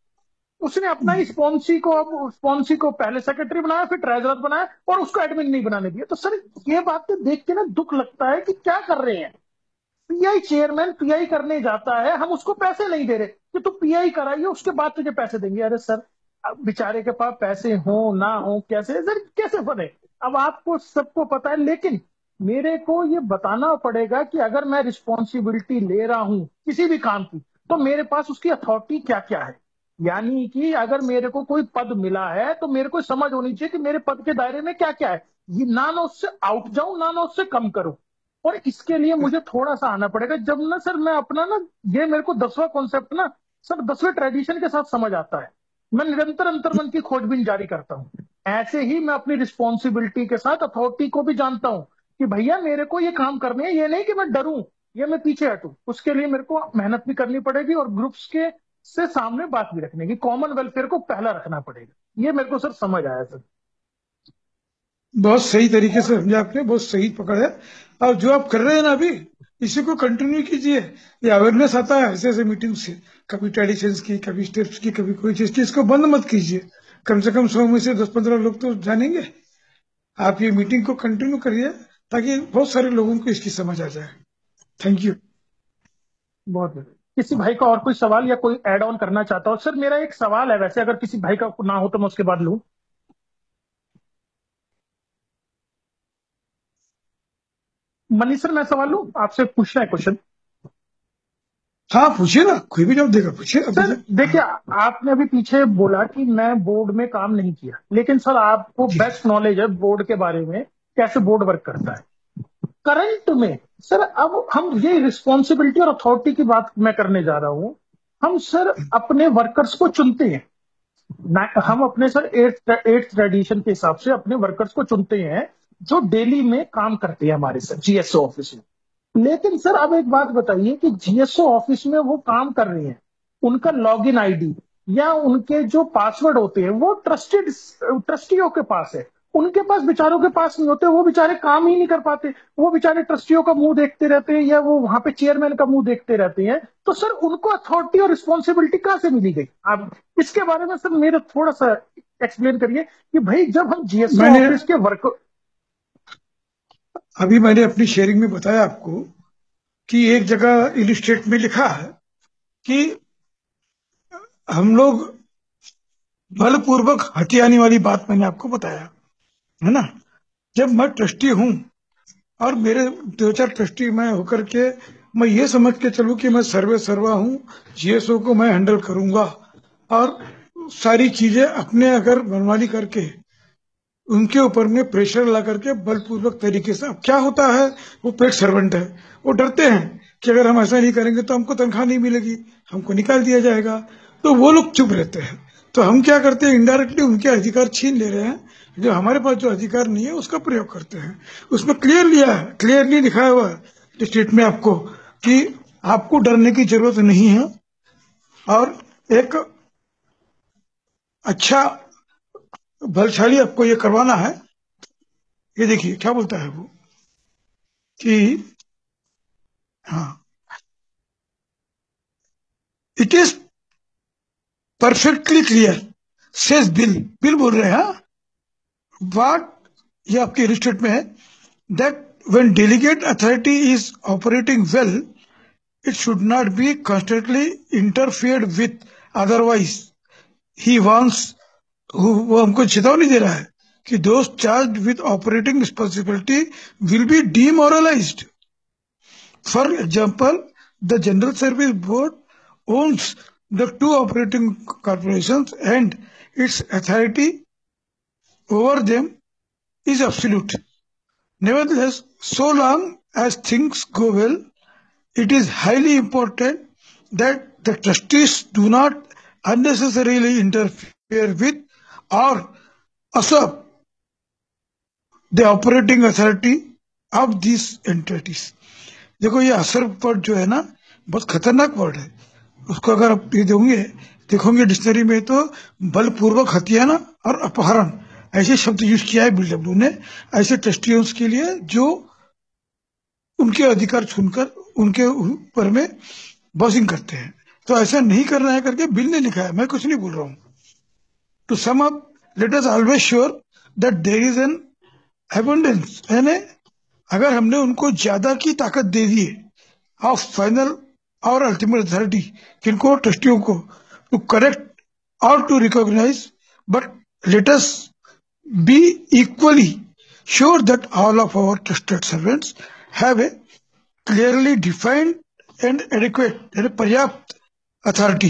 [SPEAKER 3] उसने अपना ही स्पॉन्सी को पहले सेक्रेटरी बनाया, फिर ट्रेजरर बनाया और उसको एडमिन नहीं बनाने दिया। तो सर ये बातें देख के ना दुख लगता है कि क्या कर रहे हैं। पीआई चेयरमैन पीआई करने जाता है, हम उसको पैसे नहीं दे रहे कि तू पीआई कराइए उसके बाद तुझे पैसे देंगे। अरे सर अब बेचारे के पास पैसे हो ना हो, कैसे सर कैसे बने। अब आपको सबको पता है, लेकिन मेरे को ये बताना पड़ेगा कि अगर मैं रिस्पॉन्सिबिलिटी ले रहा हूं किसी भी काम की, तो मेरे पास उसकी अथॉरिटी क्या क्या है। यानी कि अगर मेरे को कोई पद मिला है तो मेरे को समझ होनी चाहिए कि मेरे पद के दायरे में क्या क्या है, ये ना मैं उससे आउट जाऊं ना मैं उससे कम करूं। और इसके लिए मुझे थोड़ा सा आना पड़ेगा। जब ना सर मैं अपना ना, ये मेरे को 10वां कॉन्सेप्ट ना सर 10वें ट्रेडिशन के साथ समझ आता है, मैं निरंतर अंतर्मन की खोजबीन जारी करता हूँ। ऐसे ही मैं अपनी रिस्पॉन्सिबिलिटी के साथ अथॉरिटी को भी जानता हूँ कि भैया मेरे को ये काम करने हैं, ये नहीं कि मैं डरूं या मैं पीछे हटूं। उसके लिए मेरे को मेहनत भी करनी पड़ेगी और ग्रुप्स के से सामने बात भी रखने की, कॉमन वेलफेयर को पहला रखना पड़ेगा। ये मेरे को सर समझ आया सर।
[SPEAKER 1] बहुत सही तरीके से समझा आपने, बहुत सही पकड़ा है। और जो आप कर रहे हैं ना अभी, इसी को कंटिन्यू कीजिए। ये अवेयरनेस आता है ऐसे ऐसे मीटिंग से, कभी ट्रेडिशंस की, कभी स्टेप्स की, कभी कोई चीज की। इसको बंद मत कीजिए। कम से कम 100 में से 10-15 लोग तो जानेंगे। आप ये मीटिंग को कंटिन्यू करिए ताकि बहुत सारे लोगों को इसकी समझ आ जाए। Thank you.
[SPEAKER 3] बहुत बढ़िया। किसी भाई का और कोई सवाल या कोई ऐड ऑन करना चाहता हो। सर मेरा एक सवाल है वैसे, अगर किसी भाई का ना हो तो मैं उसके बाद लूं। मनीष सर मैं सवाल लूं, आपसे पूछना है क्वेश्चन।
[SPEAKER 1] हाँ पूछिए ना, कोई भी जवाब देगा, पूछिए अभी
[SPEAKER 3] सर
[SPEAKER 1] तक।
[SPEAKER 3] देखिए, आपने अभी पीछे बोला कि मैं बोर्ड में काम नहीं किया, लेकिन सर आपको
[SPEAKER 1] जी।
[SPEAKER 3] बेस्ट नॉलेज है बोर्ड के बारे में, कैसे बोर्ड वर्क करता है करंट में। सर अब हम ये रिस्पॉन्सिबिलिटी और अथॉरिटी की बात मैं करने जा रहा हूं। हम सर अपने वर्कर्स को चुनते हैं, हम अपने सर एट्थ ट्रेडिशन के हिसाब से अपने वर्कर्स को चुनते हैं जो डेली में काम करते हैं हमारे सर जीएसओ ऑफिस में। लेकिन सर अब एक बात बताइए कि जीएसओ ऑफिस में वो काम कर रहे हैं, उनका लॉगिन आईडी या उनके जो पासवर्ड होते हैं वो ट्रस्टियों के पास है, उनके पास बेचारों के पास नहीं होते। वो बेचारे काम ही नहीं कर पाते, वो बेचारे ट्रस्टियों का मुंह देखते रहते हैं या वो वहां पे चेयरमैन का मुंह देखते रहते हैं। तो सर उनको अथॉरिटी और रिस्पॉन्सिबिलिटी कहां से मिली गई। आप इसके बारे में सर मेरे थोड़ा सा एक्सप्लेन करिए कि भाई जब हम जीएसओ
[SPEAKER 1] मैंने
[SPEAKER 3] ऑफिस के वर्क।
[SPEAKER 1] अभी मैंने अपनी शेयरिंग में बताया आपको कि एक जगह इलिस्ट्रेट में लिखा है कि हम लोग बलपूर्वक हथियाने वाली बात मैंने आपको बताया है ना। जब मैं ट्रस्टी हूं और मेरे 2-4 ट्रस्टी मैं होकर के मैं ये समझ के चलूं कि मैं सर्वे सर्वा हूं, जीएसओ को मैं हैंडल करूंगा और सारी चीजें अपने अगर मनमानी करके उनके ऊपर में प्रेशर ला करके बलपूर्वक तरीके से, अब क्या होता है, वो पेड सर्वेंट है, वो डरते हैं कि अगर हम ऐसा नहीं करेंगे तो हमको तनख्वाह नहीं मिलेगी, हमको निकाल दिया जाएगा, तो वो लोग चुप रहते हैं। तो हम क्या करते हैं, इनडायरेक्टली उनके अधिकार छीन ले रहे हैं, जो हमारे पास जो अधिकार नहीं है उसका प्रयोग करते हैं। उसमें क्लियरली लिखा हुआ है स्टेट में आपको कि आपको डरने की जरूरत नहीं है, और एक अच्छा बलशाली आपको ये करवाना है। ये देखिए क्या बोलता है वो कि हाँ, it is perfectly clear says Bill बोल रहे हैं, व्हाट, ये आपके रिस्टेट में है, that when delegate authority is operating well it should not be constantly interfered with, otherwise he wants, वो हमको चेतावनी दे रहा है कि दोस्त charge with operating responsibility will be demoralised. For example, the general service board owns the two operating corporations and its authority over them is absolute. Nevertheless, so long as things go well, it is highly important that the trustees do not unnecessarily interfere with or usurp the operating authority of these entities. देखो ये असर word जो है ना, बहुत खतरनाक word है। उसको अगर आप ये देखोगे डिक्शनरी में तो बलपूर्वक हत्याना और अपहरण ऐसे शब्द यूज किया है BW ने ऐसे ट्रस्टियों के लिए जो उनके अधिकार छीनकर उनके ऊपर में बॉसिंग करते हैं। तो ऐसा नहीं करना है करके बिल ने लिखा है, मैं कुछ नहीं बोल रहा हूं। To sum up, let us always sure that there is an abundance, यानी अगर हमने उनको ज्यादा की ताकत दे दी ऑफ फाइनल और अल्टीमेट अथॉरिटी, किनको, ट्रस्टियों को, टू करेक्ट और to recognise, but let us be equally sure that all of our trusted servants have a clearly defined and adequate, यानी पर्याप्त अथॉरिटी,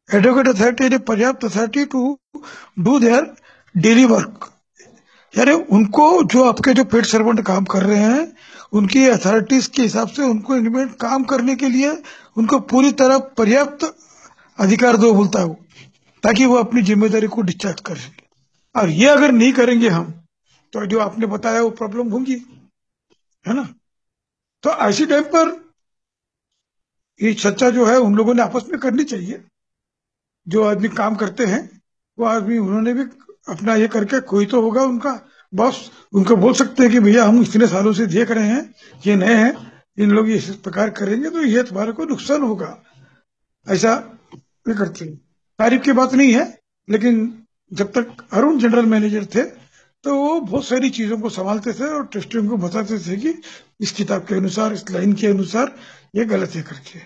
[SPEAKER 1] एडिक्वेट अथॉरिटी यानी पर्याप्त authority to do their daily work, यानी उनको जो आपके जो पेड सर्वेंट काम कर रहे हैं उनकी अथॉरिटीज के हिसाब से उनको इंडिपेंडेंट काम करने के लिए उनको पूरी तरह पर्याप्त अधिकार दो, बोलता है वो, ताकि वो अपनी जिम्मेदारी को डिस्चार्ज कर सके। और ये अगर नहीं करेंगे हम तो जो आपने बताया वो प्रॉब्लम होंगी, है ना। तो ऐसी टाइम पर ये चर्चा जो है उन लोगों ने आपस में करनी चाहिए। जो आदमी काम करते हैं वो आदमी, उन्होंने भी अपना ये करके, कोई तो होगा उनका बॉस, उनको बोल सकते हैं कि भैया हम इतने सालों से देख रहे हैं, ये नए हैं, इन लोग इस प्रकार करेंगे तो ये तुम्हारे को नुकसान होगा, ऐसा ये करते हैं। तारीफ की बात नहीं है, लेकिन जब तक अरुण जनरल मैनेजर थे तो वो बहुत सारी चीजों को संभालते थे और ट्रस्टियों को बताते थे कि इस किताब के अनुसार, इस लाइन के अनुसार ये गलत है करके।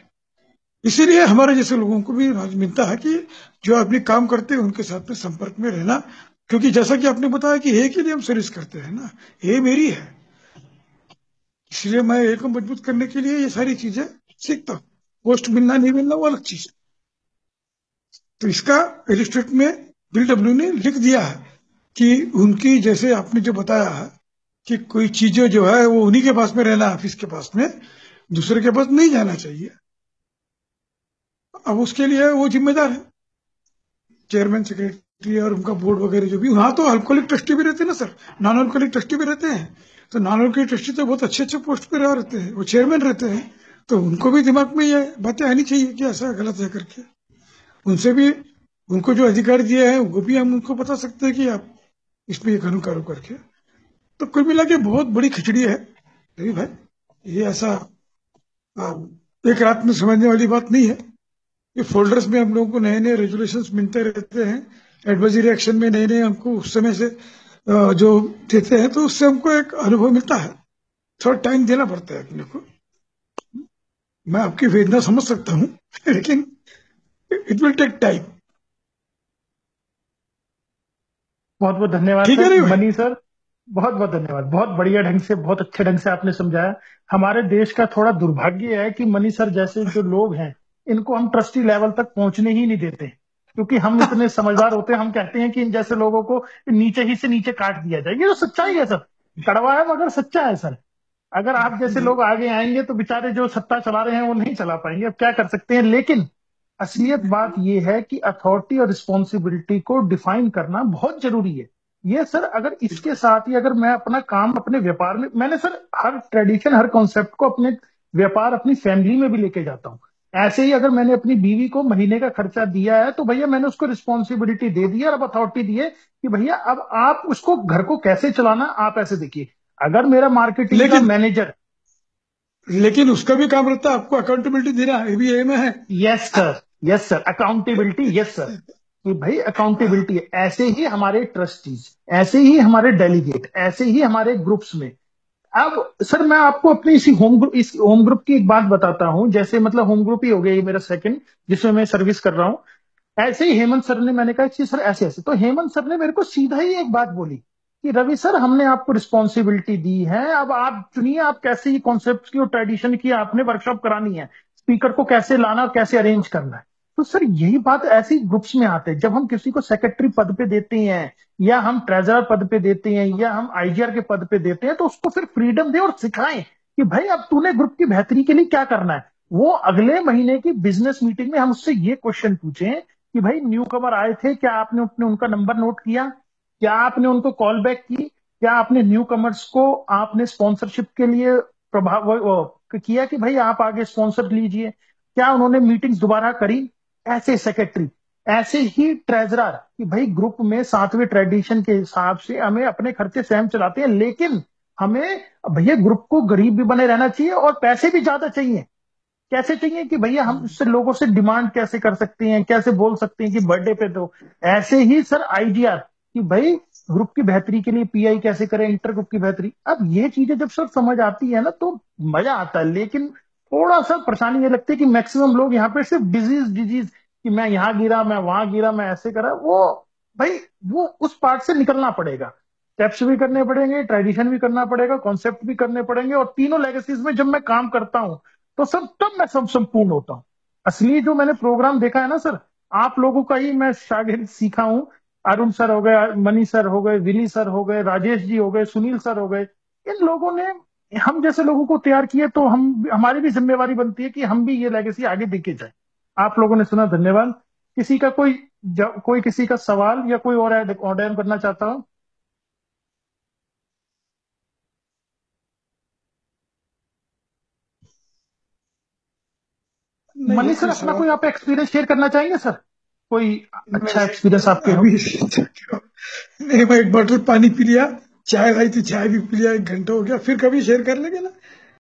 [SPEAKER 1] इसीलिए हमारे जैसे लोगों को भी मिलता है कि जो आदमी काम करते हैं उनके साथ में संपर्क में रहना, क्योंकि जैसा कि आपने बताया कि ए के लिए हम सर्विस करते हैं ना, ए मेरी है, इसलिए मैं ए को मजबूत करने के लिए ये सारी चीजें सीखता हूँ। पोस्ट मिलना नहीं मिलना वो अलग चीज। तो इसका रजिस्ट्रेट में BW ने लिख दिया है कि उनकी, जैसे आपने जो बताया है कि कोई चीजें जो है वो उन्हीं के पास में रहना, ऑफिस के पास में, दूसरे के पास नहीं जाना चाहिए। अब उसके लिए वो जिम्मेदार है, चेयरमैन, सेक्रेटरी और उनका बोर्ड वगैरह जो भी। वहां तो अल्कोहलिक ट्रस्टी भी रहते हैं ना सर, नॉन अल्कोहलिक ट्रस्टी भी रहते हैं। तो नॉन अल्कोहलिक ट्रस्टी तो बहुत अच्छे अच्छे पोस्ट पे रहते हैं, वो चेयरमैन रहते हैं, तो उनको भी दिमाग में ये बातें आनी चाहिए कि ऐसा गलत है करके। उनसे भी, उनको जो अधिकार दिया है वो भी हम उनको बता सकते हैं कि आप इसमें ये कानून करो करके। तो कुल मिला के बहुत बड़ी खिचड़ी है रवि भाई, ये ऐसा एक रात में समझने वाली बात नहीं है। ये फोल्डर्स में हम लोगों को नए नए रेजुलेशंस मिलते रहते हैं, एडवाइजरी एक्शन में नए नए हमको उस समय से जो देते हैं, तो उससे हमको एक अनुभव मिलता है। थोड़ा टाइम देना पड़ता है अपने को। मैं आपकी वेदना समझ सकता हूँ लेकिन इट विल टेक टाइम।
[SPEAKER 3] बहुत बहुत धन्यवाद
[SPEAKER 1] ठीक है
[SPEAKER 3] सर,
[SPEAKER 1] भाई?
[SPEAKER 3] मनी सर, बहुत बहुत धन्यवाद। बहुत बढ़िया ढंग से, बहुत अच्छे ढंग से आपने समझाया। हमारे देश का थोड़ा दुर्भाग्य है कि मनी सर जैसे जो लोग हैं इनको हम ट्रस्टी लेवल तक पहुंचने ही नहीं देते। क्योंकि हम इतने समझदार होते हैं, हम कहते हैं कि इन जैसे लोगों को नीचे ही से नीचे काट दिया जाए। ये तो सच्चाई है सर, कड़वा है मगर सच्चा है सर। अगर आप जैसे
[SPEAKER 1] जी
[SPEAKER 3] लोग आगे आएंगे तो बेचारे जो सत्ता चला रहे हैं वो नहीं चला पाएंगे, अब क्या कर सकते हैं। लेकिन असलियत बात यह है कि अथॉरिटी और रिस्पॉन्सिबिलिटी को डिफाइन करना बहुत जरूरी है। ये सर अगर इसके साथ ही अगर मैं अपना काम अपने व्यापार में, मैंने सर हर ट्रेडिशन हर कॉन्सेप्ट को अपने व्यापार अपनी फैमिली में भी लेके जाता हूँ। ऐसे ही अगर मैंने अपनी बीवी को महीने का खर्चा दिया है तो भैया मैंने उसको रिस्पॉन्सिबिलिटी दे दी और अब अथॉरिटी दी है कि भैया अब आप उसको घर को कैसे चलाना आप ऐसे देखिए। अगर मेरा मार्केटिंग का
[SPEAKER 1] लेकिन
[SPEAKER 3] मैनेजर,
[SPEAKER 1] लेकिन उसका भी काम रहता है आपको अकाउंटेबिलिटी देना, ये भी एम है।
[SPEAKER 3] Yes sir, yes sir, accountability, yes sir, कि भाई अकाउंटेबिलिटी है। ऐसे ही हमारे ट्रस्टीज, ऐसे ही हमारे डेलीगेट, ऐसे ही हमारे ग्रुप्स में। अब सर मैं आपको अपनी इस होम ग्रुप की एक बात बताता हूं। जैसे मतलब होम ग्रुप ही हो गया ये मेरा सेकंड, जिसमें मैं सर्विस कर रहा हूं। ऐसे ही हेमंत सर ने, मैंने कहा कि सर ऐसे ऐसे, तो हेमंत सर ने मेरे को सीधा ही एक बात बोली कि रवि सर हमने आपको रिस्पॉन्सिबिलिटी दी है, अब आप चुनिए आप कैसे ये कॉन्सेप्ट की और ट्रेडिशन की आपने वर्कशॉप करानी है, स्पीकर को कैसे लाना और कैसे अरेंज करना है। तो सर यही बात ऐसी ग्रुप्स में आते हैं, जब हम किसी को सेक्रेटरी पद पे देते हैं या हम ट्रेजरर पद पे देते हैं या हम आईजीआर के पद पे देते हैं, तो उसको फिर फ्रीडम दे और सिखाएं कि भाई अब तूने ग्रुप की बेहतरी के लिए क्या करना है। वो अगले महीने की बिजनेस मीटिंग में हम उससे ये क्वेश्चन पूछें कि भाई न्यू कमर आए थे, क्या आपने अपने उनका नंबर नोट किया, क्या आपने उनको कॉल बैक की, क्या आपने न्यू कमर्स को आपने स्पॉन्सरशिप के लिए किया कि भाई आप आगे स्पॉन्सर लीजिए, क्या उन्होंने मीटिंग्स दोबारा करी। ऐसे सेक्रेटरी, ऐसे ही ट्रेजरर कि भाई ग्रुप में 7वें ट्रेडिशन के हिसाब से हमें अपने खर्चे स्वयं चलाते हैं, लेकिन हमें भैया ग्रुप को गरीब भी बने रहना चाहिए और पैसे भी ज्यादा चाहिए। कैसे चाहिए कि भैया हम उससे लोगों से डिमांड कैसे कर सकते हैं, कैसे बोल सकते हैं कि बर्थडे पे दो। ऐसे ही सर आईजीआर कि भाई ग्रुप की बेहतरी के लिए पीआई कैसे करें, इंटर ग्रुप की बेहतरी। अब ये चीजें जब सर समझ आती है ना तो मजा आता है। लेकिन थोड़ा सा परेशानी ये लगती है कि मैक्सिमम लोग यहाँ पे सिर्फ डिजीज डिजीज कि मैं यहाँ गिरा, मैं वहां गिरा, मैं ऐसे करा, वो भाई वो उस पार्ट से निकलना पड़ेगा। स्टेप्स भी करने पड़ेंगे, ट्रेडिशन भी करना पड़ेगा, कॉन्सेप्ट भी करने पड़ेंगे, और तीनों लेगेसीज में जब मैं काम करता हूँ तो सर तब मैं सब संपूर्ण होता हूँ। असली जो मैंने प्रोग्राम देखा है ना सर, आप लोगों का ही मैं शागिर्द सीखा हूँ। अरुण सर हो गए, मनी सर हो गए, विनी सर हो गए, राजेश जी हो गए, सुनील सर हो गए, इन लोगों ने हम जैसे लोगों को तैयार किए, तो हम हमारी भी जिम्मेवारी बनती है कि हम भी ये लेगेसी आगे देके जाए। आप लोगों ने सुना, धन्यवाद। किसी का कोई किसी का सवाल या कोई और ऐड ऑन करना चाहता हो?
[SPEAKER 1] नहीं है
[SPEAKER 3] मनी सर
[SPEAKER 1] कोई
[SPEAKER 3] अपना
[SPEAKER 1] सवाल।
[SPEAKER 3] कोई आप एक्सपीरियंस शेयर करना चाहेंगे सर? कोई अच्छा
[SPEAKER 1] नहीं
[SPEAKER 3] एक्सपीरियंस आपके हो?
[SPEAKER 1] अभी नहीं, मैं एक बोतल पानी पी लिया, चाय लाई थी चाय भी पी लिया, 1 घंटा हो गया, फिर कभी शेयर कर लेंगे ना।